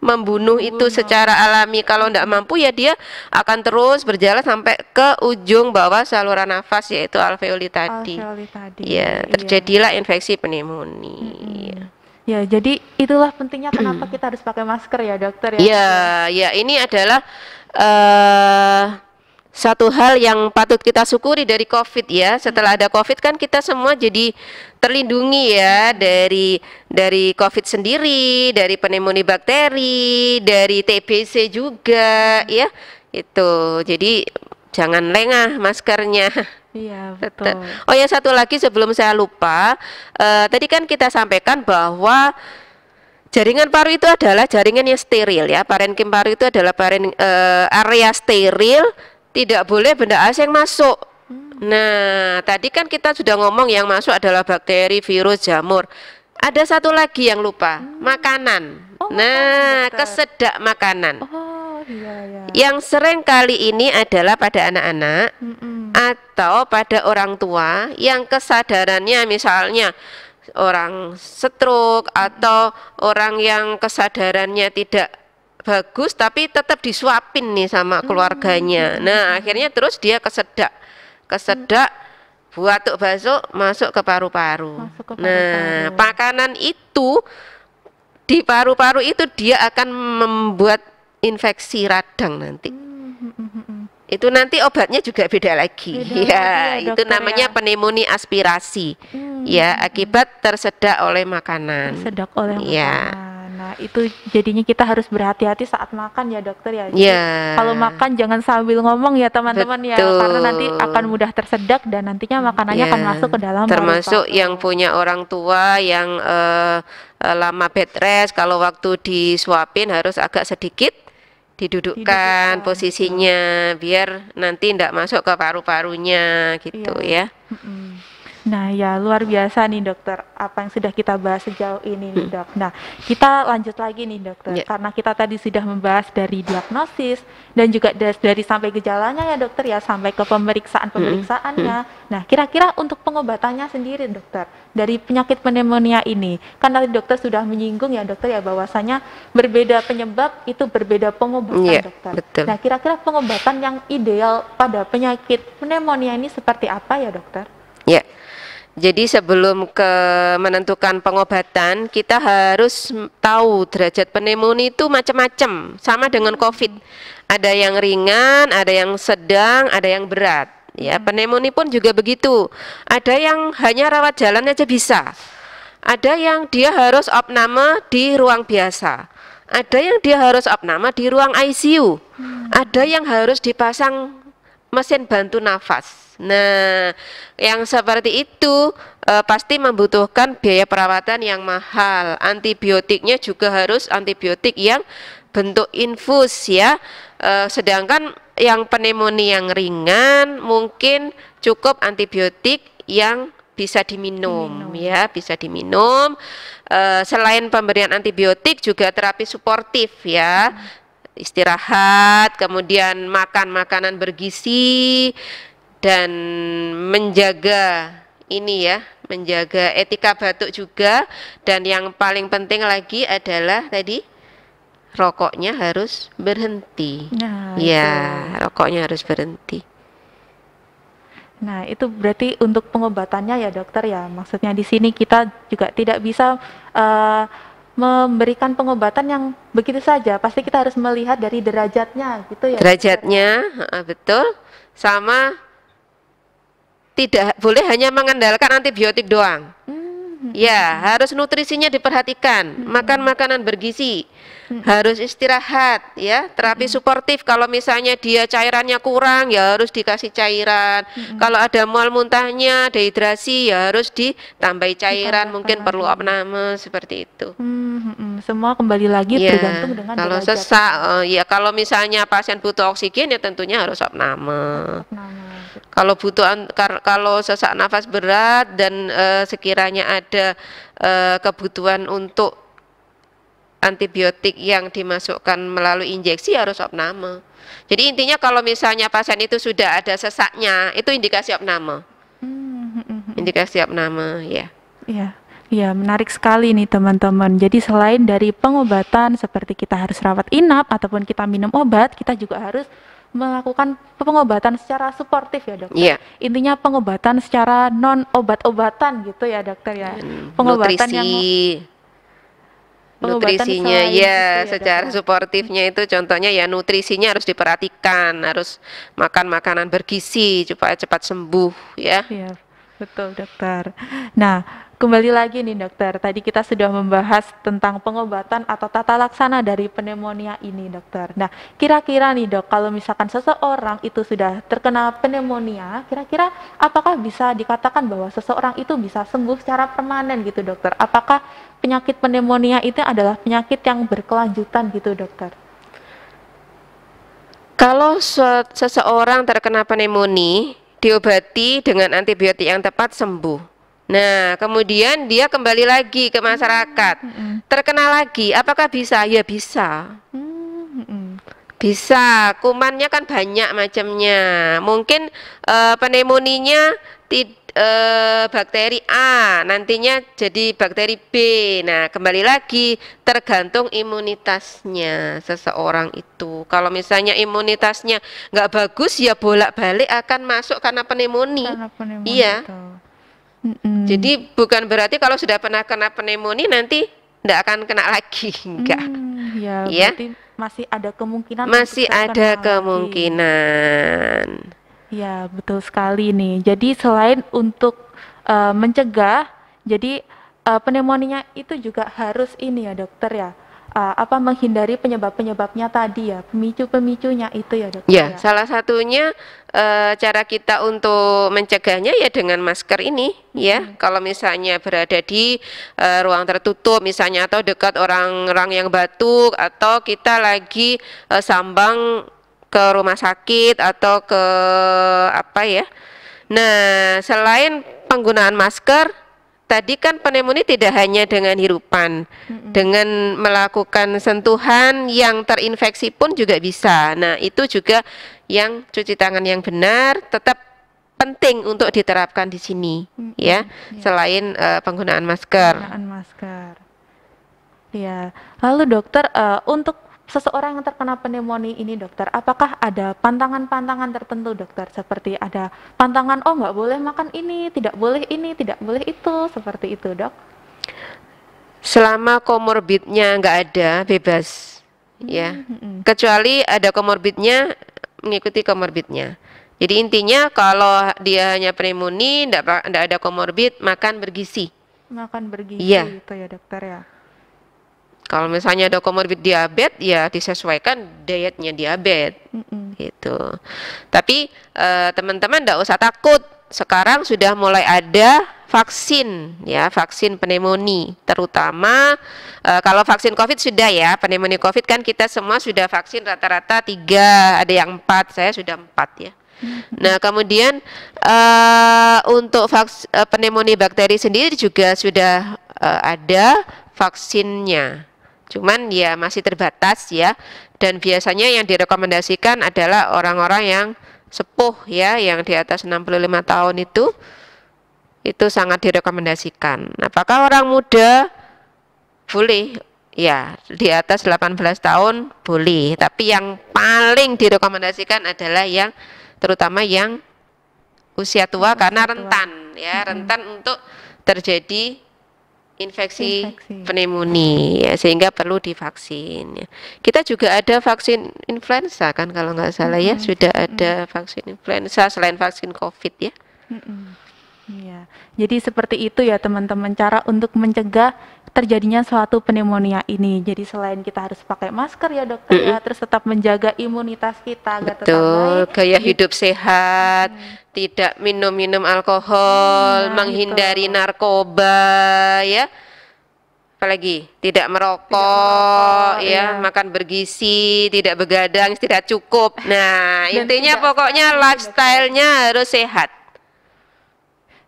[SPEAKER 2] membunuh itu secara alami. Kalau nggak mampu ya dia akan terus berjalan sampai ke ujung bawah saluran nafas, yaitu alveoli tadi. Ya, terjadilah infeksi pneumonia.
[SPEAKER 1] Ya, jadi itulah pentingnya kenapa kita harus pakai masker ya, dokter ya.
[SPEAKER 2] Ya, ini adalah satu hal yang patut kita syukuri dari COVID ya. Setelah ada COVID kan kita semua jadi terlindungi ya dari COVID sendiri, dari pneumonia bakteri, dari TBC juga ya. Itu. Jadi jangan lengah maskernya.
[SPEAKER 1] Iya, betul.
[SPEAKER 2] Oh ya, satu lagi sebelum saya lupa, tadi kan kita sampaikan bahwa jaringan paru itu adalah jaringan yang steril ya. Parenkim paru itu adalah area steril. Tidak boleh benda asing masuk. Nah, tadi kan kita sudah ngomong yang masuk adalah bakteri, virus, jamur. Ada satu lagi yang lupa, makanan. Nah, kesedak makanan. Yang sering kali ini adalah pada anak-anak atau pada orang tua yang kesadarannya misalnya orang stroke atau orang yang kesadarannya tidak bagus tapi tetap disuapin nih sama keluarganya. Nah akhirnya terus dia kesedak batuk masuk ke paru-paru. Nah makanan itu di paru-paru itu dia akan membuat infeksi radang nanti. Itu nanti obatnya juga beda lagi.
[SPEAKER 1] Beda lagi ya,
[SPEAKER 2] Itu
[SPEAKER 1] dokter,
[SPEAKER 2] namanya
[SPEAKER 1] ya.
[SPEAKER 2] pneumonia aspirasi. Ya, akibat tersedak oleh makanan.
[SPEAKER 1] Tersedak oleh
[SPEAKER 2] Ya.
[SPEAKER 1] makanan. Nah, itu jadinya kita harus berhati-hati saat makan ya, dokter ya. Jadi,
[SPEAKER 2] Ya.
[SPEAKER 1] kalau makan jangan sambil ngomong ya, teman-teman ya, karena nanti
[SPEAKER 2] Betul.
[SPEAKER 1] akan mudah tersedak dan nantinya makanannya akan
[SPEAKER 2] Ya,
[SPEAKER 1] masuk ke dalam
[SPEAKER 2] termasuk
[SPEAKER 1] paru-paru.
[SPEAKER 2] yang punya orang tua yang lama bed rest, kalau waktu disuapin harus agak sedikit didudukkan posisinya biar nanti tidak masuk ke paru-parunya gitu ya.
[SPEAKER 1] Nah, ya luar biasa nih dokter, apa yang sudah kita bahas sejauh ini nih dok. Nah, kita lanjut lagi nih dokter,
[SPEAKER 2] Ya.
[SPEAKER 1] karena kita tadi sudah membahas dari diagnosis dan juga dari sampai gejalanya ya dokter ya, sampai ke pemeriksaannya. Nah, kira-kira untuk pengobatannya sendiri dokter, dari penyakit pneumonia ini, kan tadi dokter sudah menyinggung ya dokter ya, bahwasanya berbeda penyebab itu berbeda pengobatan
[SPEAKER 2] Ya,
[SPEAKER 1] dokter.
[SPEAKER 2] betul.
[SPEAKER 1] Nah, kira-kira pengobatan yang ideal pada penyakit pneumonia ini seperti apa ya dokter?
[SPEAKER 2] Ya. Jadi sebelum menentukan pengobatan, kita harus tahu derajat pneumonia itu macam-macam, sama dengan COVID. Ada yang ringan, ada yang sedang, ada yang berat. Ya, pneumonia pun juga begitu. Ada yang hanya rawat jalan aja bisa. Ada yang dia harus opname di ruang biasa. Ada yang dia harus opname di ruang ICU. Ada yang harus dipasang mesin bantu nafas. Nah, yang seperti itu pasti membutuhkan biaya perawatan yang mahal. Antibiotiknya juga harus antibiotik yang bentuk infus ya. Sedangkan yang pneumonia yang ringan mungkin cukup antibiotik yang bisa diminum. Ya, bisa diminum. Selain pemberian antibiotik juga terapi suportif ya. Istirahat, kemudian makan makanan bergizi, dan menjaga ini ya, menjaga etika batuk juga. Dan yang paling penting lagi adalah tadi rokoknya harus berhenti.
[SPEAKER 1] Nah,
[SPEAKER 2] ya, rokoknya harus berhenti.
[SPEAKER 1] Nah, itu berarti untuk pengobatannya ya dokter ya. Maksudnya di sini kita juga tidak bisa memberikan pengobatan yang begitu saja. Pasti kita harus melihat dari derajatnya gitu ya.
[SPEAKER 2] Derajatnya, betul. Sama tidak boleh hanya mengandalkan antibiotik doang. Ya, harus nutrisinya diperhatikan, makan makanan bergizi, harus istirahat, ya, terapi suportif. Kalau misalnya dia cairannya kurang, ya harus dikasih cairan. Kalau ada mual muntahnya, dehidrasi, ya harus ditambahi cairan, mungkin perlu opname seperti itu.
[SPEAKER 1] Semua kembali lagi tergantung dengan
[SPEAKER 2] kalau
[SPEAKER 1] derajat.
[SPEAKER 2] sesak, ya kalau misalnya pasien butuh oksigen, ya tentunya harus opname. Kalau kalau sesak nafas berat dan sekiranya ada kebutuhan untuk antibiotik yang dimasukkan melalui injeksi, harus opname. Jadi intinya kalau misalnya pasien itu sudah ada sesaknya, itu indikasi opname. Indikasi opname, ya.
[SPEAKER 1] Iya. Ya, menarik sekali nih teman-teman. Jadi selain dari pengobatan seperti kita harus rawat inap ataupun kita minum obat, kita juga harus melakukan pengobatan secara suportif ya dokter.
[SPEAKER 2] Yeah.
[SPEAKER 1] Intinya pengobatan secara non obat-obatan gitu ya dokter ya.
[SPEAKER 2] Pengobatan nutrisinya ya, secara
[SPEAKER 1] dokter.
[SPEAKER 2] suportifnya itu contohnya ya nutrisinya harus diperhatikan, harus makan makanan bergizi supaya cepat sembuh ya.
[SPEAKER 1] Iya, betul dokter. Nah, kembali lagi nih dokter, tadi kita sudah membahas tentang pengobatan atau tata laksana dari pneumonia ini dokter. Nah, kira-kira nih dok, kalau misalkan seseorang itu sudah terkena pneumonia, kira-kira apakah bisa dikatakan bahwa seseorang itu bisa sembuh secara permanen gitu dokter? Apakah penyakit pneumonia itu adalah penyakit yang berkelanjutan gitu dokter?
[SPEAKER 2] Kalau seseorang terkena pneumonia, diobati dengan antibiotik yang tepat, sembuh. Nah, kemudian dia kembali lagi ke masyarakat, terkena lagi, apakah bisa? Ya bisa. Bisa, kumannya kan banyak macamnya. Mungkin pneumonia bakteri A, nantinya jadi bakteri B. Nah, kembali lagi tergantung imunitasnya seseorang itu. Kalau misalnya imunitasnya nggak bagus, ya bolak-balik akan masuk karena pneumonia. Iya. Jadi bukan berarti kalau sudah pernah kena pneumonia nanti nggak akan kena lagi, enggak.
[SPEAKER 1] Ya,
[SPEAKER 2] Ya,
[SPEAKER 1] berarti masih ada kemungkinan untuk
[SPEAKER 2] masih ada
[SPEAKER 1] terkena lagi.
[SPEAKER 2] kemungkinan.
[SPEAKER 1] Ya, betul sekali nih. Jadi selain untuk mencegah, jadi pneumonia itu juga harus ini ya dokter ya, apa menghindari penyebab-penyebabnya tadi ya, pemicu-pemicunya itu ya dokter
[SPEAKER 2] Ya,
[SPEAKER 1] ya.
[SPEAKER 2] salah satunya cara kita untuk mencegahnya ya dengan masker ini, ya. Kalau misalnya berada di ruang tertutup, misalnya atau dekat orang-orang yang batuk, atau kita lagi sambang ke rumah sakit atau ke apa ya. Nah, selain penggunaan masker, tadi kan pneumonia tidak hanya dengan hirupan, dengan melakukan sentuhan yang terinfeksi pun juga bisa. Nah, itu juga yang cuci tangan yang benar tetap penting untuk diterapkan di sini, ya,
[SPEAKER 1] Ya,
[SPEAKER 2] selain penggunaan masker.
[SPEAKER 1] penggunaan masker. Ya, lalu dokter, untuk seseorang yang terkena pneumonia ini dokter, apakah ada pantangan-pantangan tertentu dokter? Seperti ada pantangan, oh nggak boleh makan ini, tidak boleh itu, seperti itu dok?
[SPEAKER 2] Selama komorbidnya nggak ada, bebas, ya. Kecuali ada komorbidnya, mengikuti komorbidnya. Jadi intinya kalau dia hanya pneumonia, nggak ada komorbid, makan bergizi.
[SPEAKER 1] Makan
[SPEAKER 2] Iya.
[SPEAKER 1] bergizi itu ya dokter ya.
[SPEAKER 2] Kalau misalnya ada komorbid diabetes, ya disesuaikan dietnya diabetes, gitu. Tapi teman-teman tidak usah takut. Sekarang sudah mulai ada vaksin, ya, vaksin pneumonia. Terutama kalau vaksin COVID sudah ya, pneumonia COVID kan kita semua sudah vaksin rata-rata 3, ada yang 4, saya sudah 4 ya. Nah, kemudian untuk pneumonia bakteri sendiri juga sudah ada vaksinnya. Cuman ya masih terbatas ya. Dan biasanya yang direkomendasikan adalah orang-orang yang sepuh ya, yang di atas 65 tahun itu sangat direkomendasikan. Apakah orang muda boleh? Ya, di atas 18 tahun boleh, tapi yang paling direkomendasikan adalah yang terutama yang usia tua karena rentan ya, rentan untuk terjadi infeksi pneumonia ya, sehingga perlu divaksin ya. Kita juga ada vaksin influenza kan kalau nggak salah ya, sudah ada vaksin influenza selain vaksin COVID ya.
[SPEAKER 1] Iya. Jadi seperti itu ya teman-teman cara untuk mencegah terjadinya suatu pneumonia ini. Jadi selain kita harus pakai masker ya dokter ya, terus tetap menjaga imunitas kita agar tetap baik.
[SPEAKER 2] Gaya hidup sehat, tidak minum-minum alkohol, menghindari narkoba ya. Apalagi tidak merokok ya, makan bergizi, tidak begadang, tidak cukup. Nah, intinya pokoknya lifestyle-nya harus sehat.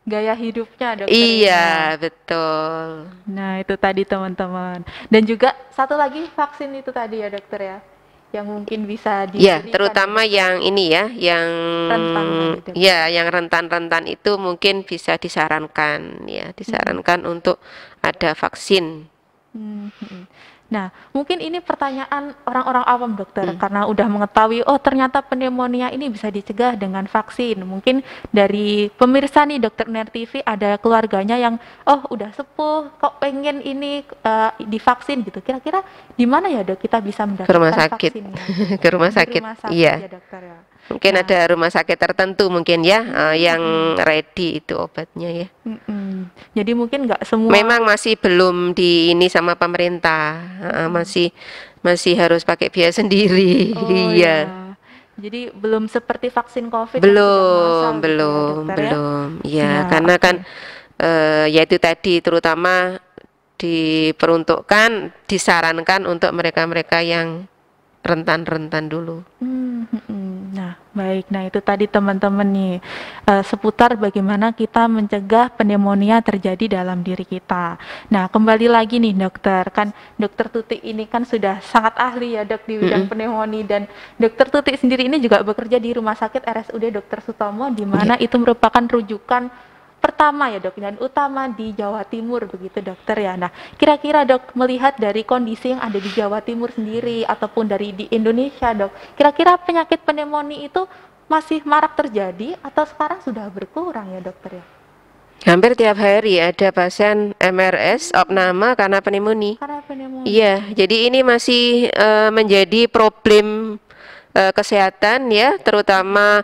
[SPEAKER 1] Gaya hidupnya dokter.
[SPEAKER 2] Iya, betul.
[SPEAKER 1] Nah, itu tadi teman-teman. Dan juga satu lagi vaksin itu tadi ya dokter ya, yang mungkin bisa
[SPEAKER 2] ya,
[SPEAKER 1] diberikan.
[SPEAKER 2] terutama yang ini ya, yang
[SPEAKER 1] rentan tadi,
[SPEAKER 2] ya, yang rentan-rentan itu mungkin bisa disarankan ya, disarankan untuk ada vaksin.
[SPEAKER 1] Nah, mungkin ini pertanyaan orang-orang awam dokter, karena udah mengetahui, oh ternyata pneumonia ini bisa dicegah dengan vaksin. Mungkin dari pemirsa nih Dokter Uner TV ada keluarganya yang, oh udah sepuh, kok pengen ini divaksin gitu. Kira-kira di mana ya dok kita bisa mendapatkan
[SPEAKER 2] Ke rumah sakit.
[SPEAKER 1] vaksinnya?
[SPEAKER 2] Ke rumah sakit, iya.
[SPEAKER 1] Ya, dokter, ya.
[SPEAKER 2] Mungkin ada rumah sakit tertentu mungkin ya, yang ready itu obatnya ya.
[SPEAKER 1] Jadi mungkin nggak semua.
[SPEAKER 2] Memang masih belum di ini sama pemerintah, masih harus pakai biaya sendiri. Iya.
[SPEAKER 1] Jadi belum seperti vaksin COVID.
[SPEAKER 2] Belum,
[SPEAKER 1] Ya,
[SPEAKER 2] karena kan ya itu tadi terutama diperuntukkan, disarankan untuk mereka-mereka yang rentan-rentan dulu.
[SPEAKER 1] Nah, baik. Nah, itu tadi teman-teman nih seputar bagaimana kita mencegah pneumonia terjadi dalam diri kita. Nah, kembali lagi nih dokter, kan dokter Tuti ini kan sudah sangat ahli ya dok di bidang pneumonia, dan dokter Tuti sendiri ini juga bekerja di Rumah Sakit RSUD Dr. Sutomo, di mana itu merupakan rujukan pertama ya dok, dan utama di Jawa Timur begitu dokter ya. Nah, kira-kira dok melihat dari kondisi yang ada di Jawa Timur sendiri ataupun dari di Indonesia dok, kira-kira penyakit pneumonia itu masih marak terjadi atau sekarang sudah berkurang ya dokter ya?
[SPEAKER 2] Hampir tiap hari ada pasien MRS opname karena pneumonia.
[SPEAKER 1] Karena pneumonia.
[SPEAKER 2] Iya, jadi ini masih menjadi problem kesehatan ya, terutama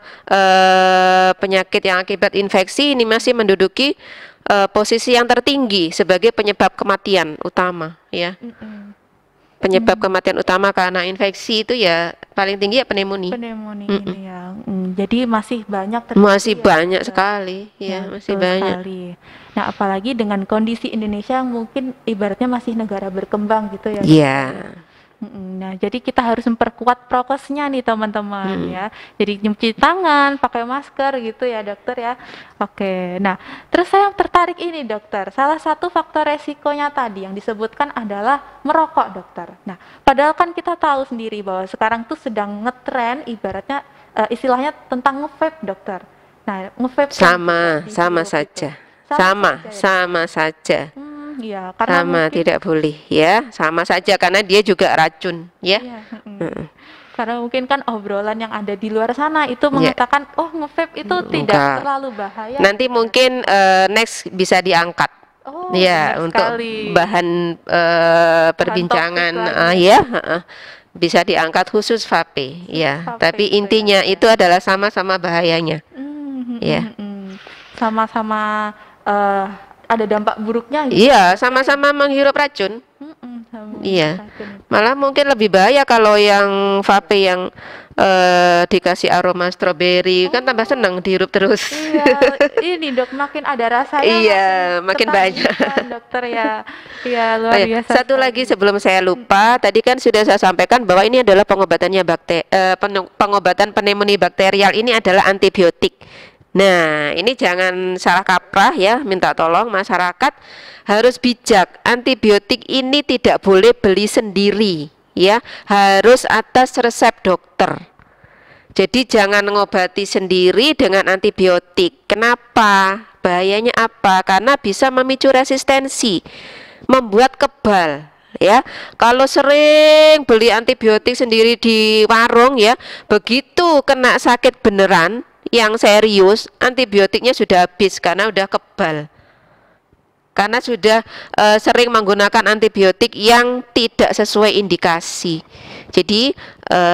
[SPEAKER 2] penyakit yang akibat infeksi ini masih menduduki posisi yang tertinggi sebagai penyebab kematian utama ya. Penyebab kematian utama karena infeksi itu ya paling tinggi ya pneumonia.
[SPEAKER 1] Pneumonia ini ya. Jadi masih banyak terjadi
[SPEAKER 2] Masih
[SPEAKER 1] ya,
[SPEAKER 2] banyak
[SPEAKER 1] dokter.
[SPEAKER 2] sekali
[SPEAKER 1] Ya,
[SPEAKER 2] ya, masih
[SPEAKER 1] betul
[SPEAKER 2] banyak.
[SPEAKER 1] sekali. Nah, apalagi dengan kondisi Indonesia yang mungkin ibaratnya masih negara berkembang gitu ya, dokter.
[SPEAKER 2] Iya.
[SPEAKER 1] Nah, jadi kita harus memperkuat prokesnya nih teman-teman ya. Jadi nyuci tangan, pakai masker gitu ya dokter ya. Oke, nah terus saya tertarik ini dokter. Salah satu faktor resikonya tadi yang disebutkan adalah merokok dokter. Nah, padahal kan kita tahu sendiri bahwa sekarang tuh sedang ngetren ibaratnya istilahnya tentang nge-vape dokter. Nah, nge-vape kan
[SPEAKER 2] Sama
[SPEAKER 1] juga
[SPEAKER 2] sama
[SPEAKER 1] dihirup
[SPEAKER 2] saja.
[SPEAKER 1] itu.
[SPEAKER 2] Sama
[SPEAKER 1] saja ya, Dok?
[SPEAKER 2] sama saja.
[SPEAKER 1] Iya, karena
[SPEAKER 2] Sama,
[SPEAKER 1] mungkin
[SPEAKER 2] tidak boleh ya, sama saja karena dia juga racun ya.
[SPEAKER 1] iya, karena mungkin kan obrolan yang ada di luar sana itu
[SPEAKER 2] Ya,
[SPEAKER 1] mengatakan, oh nge-vape itu tidak
[SPEAKER 2] enggak.
[SPEAKER 1] terlalu bahaya
[SPEAKER 2] Nanti
[SPEAKER 1] gitu ya.
[SPEAKER 2] mungkin next bisa diangkat
[SPEAKER 1] Oh,
[SPEAKER 2] ya
[SPEAKER 1] benar
[SPEAKER 2] untuk
[SPEAKER 1] sekali.
[SPEAKER 2] bahan
[SPEAKER 1] Bahan
[SPEAKER 2] perbincangan
[SPEAKER 1] topik lagi
[SPEAKER 2] ya, bisa diangkat khusus vape ya.
[SPEAKER 1] vape
[SPEAKER 2] Tapi
[SPEAKER 1] gitu ya,
[SPEAKER 2] intinya
[SPEAKER 1] Dok, ya.
[SPEAKER 2] itu adalah sama-sama bahayanya ya.
[SPEAKER 1] Sama-sama ada dampak buruknya gitu.
[SPEAKER 2] Iya, sama-sama menghirup racun.
[SPEAKER 1] Sama
[SPEAKER 2] Iya.
[SPEAKER 1] racun.
[SPEAKER 2] Malah mungkin lebih bahaya kalau yang vape yang dikasih aroma stroberi kan tambah senang dihirup terus.
[SPEAKER 1] Iya, ini dok makin ada rasanya,
[SPEAKER 2] Iya, makin banyak.
[SPEAKER 1] ketagihan, dokter ya. Iya,
[SPEAKER 2] Oh
[SPEAKER 1] luar
[SPEAKER 2] ya,
[SPEAKER 1] biasa
[SPEAKER 2] satu
[SPEAKER 1] sekali.
[SPEAKER 2] lagi sebelum saya lupa, tadi kan sudah saya sampaikan bahwa ini adalah pengobatannya pengobatan pneumonia bakterial ini adalah antibiotik. Nah, ini jangan salah kaprah ya, minta tolong masyarakat harus bijak. Antibiotik ini tidak boleh beli sendiri ya, harus atas resep dokter. Jadi jangan ngobati sendiri dengan antibiotik. Kenapa? Bahayanya apa? Karena bisa memicu resistensi, membuat kebal ya. Kalau sering beli antibiotik sendiri di warung ya, begitu kena sakit beneran yang serius, antibiotiknya sudah habis karena udah kebal. Karena sudah sering menggunakan antibiotik yang tidak sesuai indikasi. Jadi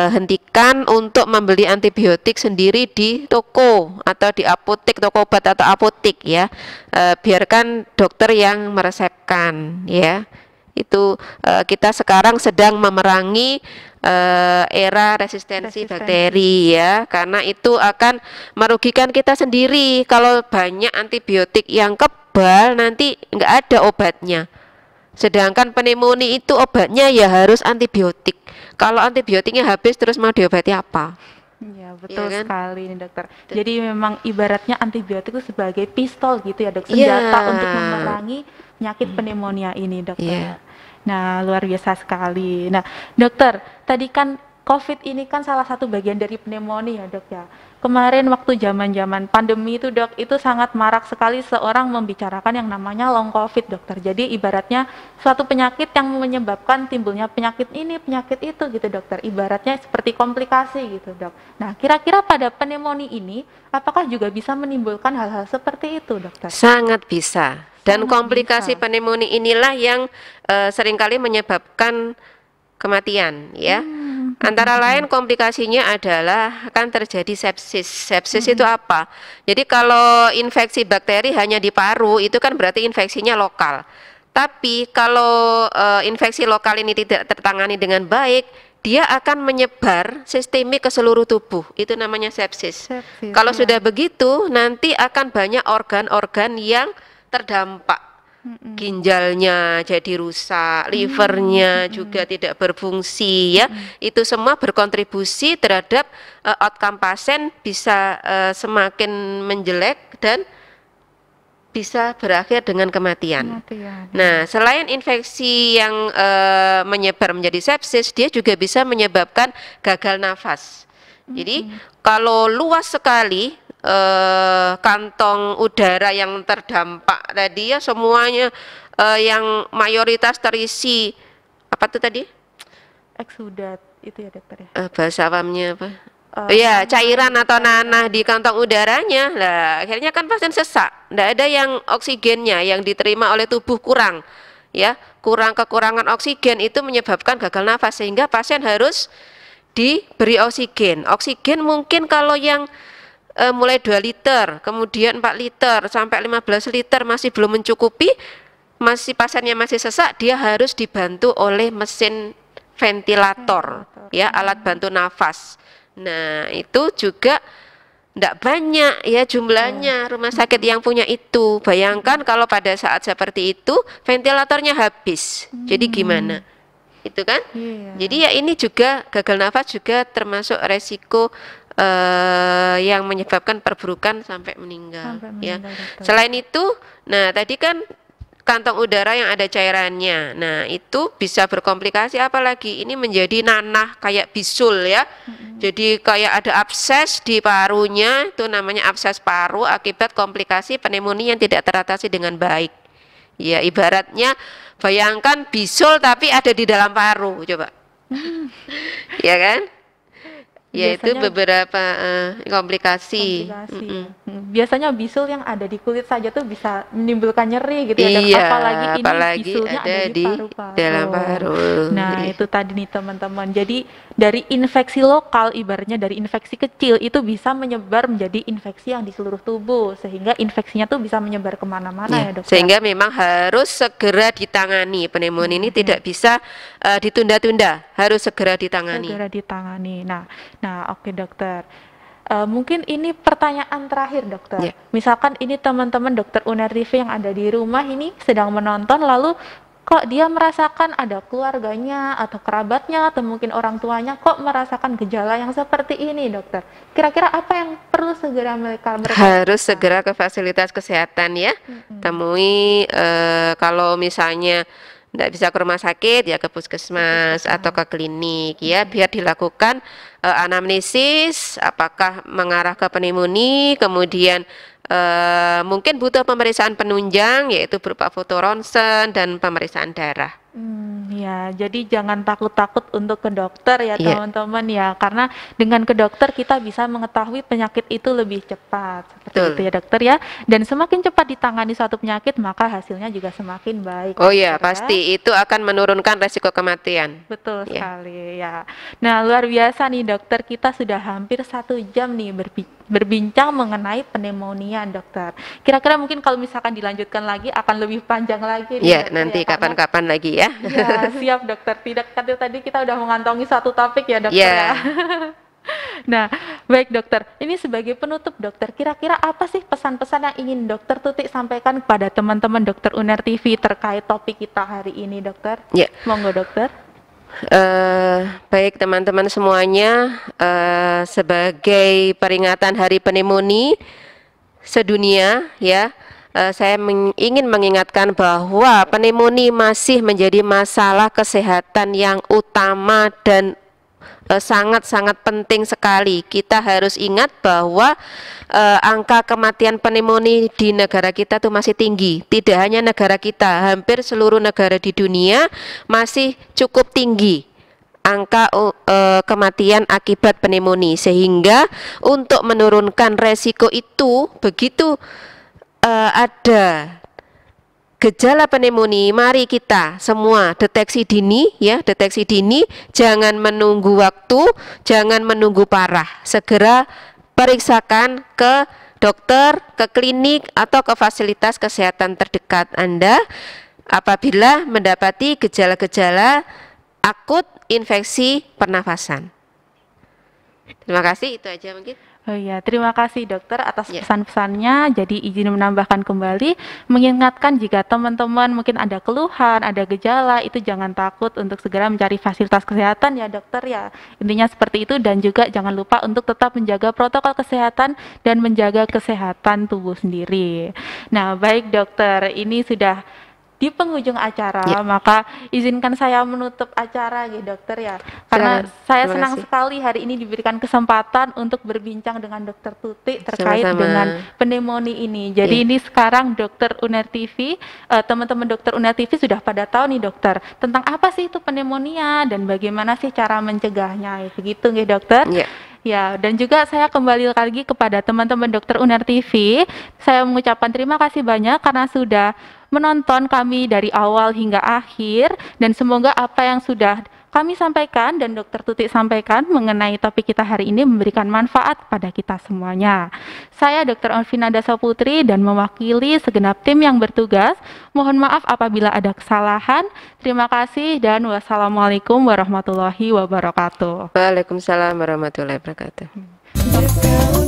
[SPEAKER 2] hentikan untuk membeli antibiotik sendiri di toko atau di apotek, toko obat atau apotek ya. Biarkan dokter yang meresepkan ya. Itu kita sekarang sedang memerangi era resistensi bakteri ya, karena itu akan merugikan kita sendiri. Kalau banyak antibiotik yang kebal nanti nggak ada obatnya. Sedangkan pneumonia itu obatnya ya harus antibiotik. Kalau antibiotiknya habis terus mau diobati apa?
[SPEAKER 1] Iya, betul
[SPEAKER 2] kan?
[SPEAKER 1] sekali ini dokter. Jadi memang ibaratnya antibiotik itu sebagai pistol gitu ya dok, senjata untuk memerangi penyakit pneumonia ini dokter. Nah, luar biasa sekali. Nah, dokter, tadi kan COVID ini kan salah satu bagian dari pneumonia ya dok ya. Kemarin waktu zaman-zaman pandemi itu dok, itu sangat marak sekali seorang membicarakan yang namanya long COVID dokter. Jadi ibaratnya suatu penyakit yang menyebabkan timbulnya penyakit ini, penyakit itu gitu dokter. Ibaratnya seperti komplikasi gitu dok. Nah, kira-kira pada pneumonia ini, apakah juga bisa menimbulkan hal-hal seperti itu dokter?
[SPEAKER 2] Sangat bisa. Dan
[SPEAKER 1] Sangat
[SPEAKER 2] komplikasi
[SPEAKER 1] bisa.
[SPEAKER 2] pneumonia inilah yang seringkali menyebabkan kematian ya. Antara lain komplikasinya adalah akan terjadi sepsis. Sepsis itu apa? Jadi kalau infeksi bakteri hanya di paru itu kan berarti infeksinya lokal. Tapi kalau infeksi lokal ini tidak tertangani dengan baik, dia akan menyebar sistemik ke seluruh tubuh. Itu namanya sepsis. Kalau sudah begitu, nanti akan banyak organ-organ yang terdampak. Ginjalnya jadi rusak, livernya juga tidak berfungsi ya. Itu semua berkontribusi terhadap outcome pasien bisa semakin menjelek dan bisa berakhir dengan kematian. Nah, selain infeksi yang menyebar menjadi sepsis, dia juga bisa menyebabkan gagal nafas. Jadi kalau luas sekali kantong udara yang terdampak tadi ya, semuanya yang mayoritas terisi apa tuh tadi?
[SPEAKER 1] Eksudat itu ya dokter ya.
[SPEAKER 2] Bahasa awamnya apa? Iya,
[SPEAKER 1] nanah
[SPEAKER 2] cairan
[SPEAKER 1] gitu,
[SPEAKER 2] atau nanah
[SPEAKER 1] cairan.
[SPEAKER 2] di kantong udaranya. Lah, akhirnya kan pasien sesak. Tidak ada yang oksigennya yang diterima oleh tubuh kurang. Ya, kekurangan oksigen itu menyebabkan gagal nafas sehingga pasien harus diberi oksigen. Oksigen mungkin kalau yang mulai 2 liter, kemudian 4 liter sampai 15 liter masih belum mencukupi, pasiennya masih sesak, dia harus dibantu oleh mesin ventilator,
[SPEAKER 1] Ventilator.
[SPEAKER 2] ya, alat bantu nafas. Nah, itu juga tidak banyak ya
[SPEAKER 1] Betul.
[SPEAKER 2] jumlahnya rumah sakit yang punya itu. Bayangkan kalau pada saat seperti itu ventilatornya habis. Jadi
[SPEAKER 1] Hmm,
[SPEAKER 2] gimana? Itu kan?
[SPEAKER 1] iya.
[SPEAKER 2] Jadi ya ini juga gagal nafas juga termasuk resiko yang menyebabkan perburukan sampai meninggal
[SPEAKER 1] Sampai
[SPEAKER 2] ya.
[SPEAKER 1] meninggal dokter.
[SPEAKER 2] Selain itu, nah tadi kan kantong udara yang ada cairannya. Nah, itu bisa berkomplikasi apalagi ini menjadi nanah kayak bisul ya.
[SPEAKER 1] Mm-mm.
[SPEAKER 2] Jadi kayak ada abses di parunya, itu namanya abses paru akibat komplikasi pneumonia yang tidak teratasi dengan baik. Ya, ibaratnya bayangkan bisul tapi ada di dalam paru, coba.
[SPEAKER 1] Hmm,
[SPEAKER 2] Ya kan? Yaitu
[SPEAKER 1] biasanya
[SPEAKER 2] beberapa komplikasi.
[SPEAKER 1] komplikasi ya.
[SPEAKER 2] Mm-mm.
[SPEAKER 1] Biasanya bisul yang ada di kulit saja tuh bisa menimbulkan nyeri gitu ya dok.
[SPEAKER 2] Iya,
[SPEAKER 1] Apalagi ini
[SPEAKER 2] apalagi
[SPEAKER 1] bisulnya
[SPEAKER 2] ada
[SPEAKER 1] ada di
[SPEAKER 2] di dalam
[SPEAKER 1] paru-paru.
[SPEAKER 2] paru.
[SPEAKER 1] Nah
[SPEAKER 2] Iya.
[SPEAKER 1] itu tadi nih teman-teman. Jadi dari infeksi lokal ibaratnya dari infeksi kecil itu bisa menyebar menjadi infeksi yang di seluruh tubuh. Sehingga infeksinya tuh bisa menyebar kemana-mana
[SPEAKER 2] Ya,
[SPEAKER 1] ya dok ya.
[SPEAKER 2] sehingga memang harus segera ditangani. Pneumonia ini
[SPEAKER 1] Nah ya.
[SPEAKER 2] tidak bisa ditunda-tunda, harus segera ditangani.
[SPEAKER 1] Segera ditangani. Nah, oke dokter. Mungkin ini pertanyaan terakhir dokter.
[SPEAKER 2] Ya,
[SPEAKER 1] Misalkan ini teman-teman dokter UNER TV yang ada di rumah ini sedang menonton, lalu kok dia merasakan ada keluarganya atau kerabatnya atau mungkin orang tuanya kok merasakan gejala yang seperti ini dokter. Kira-kira apa yang perlu segera mereka
[SPEAKER 2] harus
[SPEAKER 1] lakukan?
[SPEAKER 2] segera ke fasilitas kesehatan ya.
[SPEAKER 1] Mm-mm.
[SPEAKER 2] Temui kalau misalnya tidak bisa ke rumah sakit ya ke
[SPEAKER 1] Ke
[SPEAKER 2] puskesmas atau
[SPEAKER 1] puskesmas.
[SPEAKER 2] ke klinik ya
[SPEAKER 1] Mm-mm.
[SPEAKER 2] biar dilakukan anamnesis apakah mengarah ke pneumonia, kemudian mungkin butuh pemeriksaan penunjang yaitu berupa foto ronsen dan pemeriksaan darah.
[SPEAKER 1] Ya, jadi jangan takut-takut untuk ke dokter ya
[SPEAKER 2] Iya,
[SPEAKER 1] teman-teman ya, karena dengan ke dokter kita bisa mengetahui penyakit itu lebih cepat, seperti itu
[SPEAKER 2] betul.
[SPEAKER 1] ya dokter ya. Dan semakin cepat ditangani suatu penyakit, maka hasilnya juga semakin baik ya
[SPEAKER 2] Oh ya,
[SPEAKER 1] dokter ya.
[SPEAKER 2] pasti itu akan menurunkan resiko kematian.
[SPEAKER 1] Betul
[SPEAKER 2] Ya.
[SPEAKER 1] sekali ya. Nah, luar biasa nih dokter, kita sudah hampir 1 jam nih berbincang mengenai pneumonia dokter. Kira-kira mungkin kalau misalkan dilanjutkan lagi akan lebih panjang lagi nih
[SPEAKER 2] Ya,
[SPEAKER 1] dokter ya,
[SPEAKER 2] nanti
[SPEAKER 1] karena
[SPEAKER 2] kapan-kapan lagi ya.
[SPEAKER 1] ya, siap dokter. Tidak, tadi kita udah mengantongi satu topik ya dokter ya.
[SPEAKER 2] Ya,
[SPEAKER 1] Nah, baik dokter. Ini sebagai penutup dokter, kira-kira apa sih pesan-pesan yang ingin dokter Tutik sampaikan kepada teman-teman dokter UNER TV terkait topik kita hari ini dokter?
[SPEAKER 2] ya.
[SPEAKER 1] Monggo dokter.
[SPEAKER 2] Baik teman-teman semuanya, sebagai peringatan Hari Pneumonia sedunia ya, saya ingin mengingatkan bahwa pneumonia masih menjadi masalah kesehatan yang utama dan sangat-sangat penting sekali. Kita harus ingat bahwa angka kematian pneumonia di negara kita tuh masih tinggi. Tidak hanya negara kita, hampir seluruh negara di dunia masih cukup tinggi angka kematian akibat pneumonia. Sehingga untuk menurunkan resiko itu, begitu ada gejala pneumonia, mari kita semua deteksi dini ya, deteksi dini, jangan menunggu waktu, jangan menunggu parah. Segera periksakan ke dokter, ke klinik atau ke fasilitas kesehatan terdekat Anda apabila mendapati gejala-gejala akut infeksi pernafasan. Terima kasih, itu aja mungkin.
[SPEAKER 1] Oh iya, terima kasih dokter atas
[SPEAKER 2] Ya.
[SPEAKER 1] pesan-pesannya. Jadi izin menambahkan kembali, mengingatkan jika teman-teman mungkin ada keluhan, ada gejala, itu jangan takut untuk segera mencari fasilitas kesehatan ya dokter ya. Intinya seperti itu dan juga jangan lupa untuk tetap menjaga protokol kesehatan dan menjaga kesehatan tubuh sendiri. Nah, baik dokter, ini sudah di penghujung acara,
[SPEAKER 2] Ya,
[SPEAKER 1] maka izinkan saya menutup acara gitu dokter ya. Karena
[SPEAKER 2] silakan.
[SPEAKER 1] saya
[SPEAKER 2] Terima
[SPEAKER 1] senang
[SPEAKER 2] kasih.
[SPEAKER 1] sekali hari ini diberikan kesempatan untuk berbincang dengan dokter Tutik terkait
[SPEAKER 2] Sama-sama.
[SPEAKER 1] dengan pneumonia ini. Jadi
[SPEAKER 2] Ya.
[SPEAKER 1] ini sekarang dokter UNER TV, teman-teman dokter UNER TV sudah pada tahu nih dokter, tentang apa sih itu pneumonia dan bagaimana sih cara mencegahnya. Begitu nggih dokter?
[SPEAKER 2] Ya.
[SPEAKER 1] Ya, dan juga saya kembali lagi kepada teman-teman dokter Uner TV. Saya mengucapkan terima kasih banyak karena sudah menonton kami dari awal hingga akhir, dan semoga apa yang sudah kami sampaikan dan Dokter Tuti sampaikan mengenai topik kita hari ini memberikan manfaat pada kita semuanya. Saya Dr. Alvina Dasaputri dan mewakili segenap tim yang bertugas. Mohon maaf apabila ada kesalahan. Terima kasih dan wassalamualaikum warahmatullahi wabarakatuh.
[SPEAKER 2] Waalaikumsalam warahmatullahi wabarakatuh.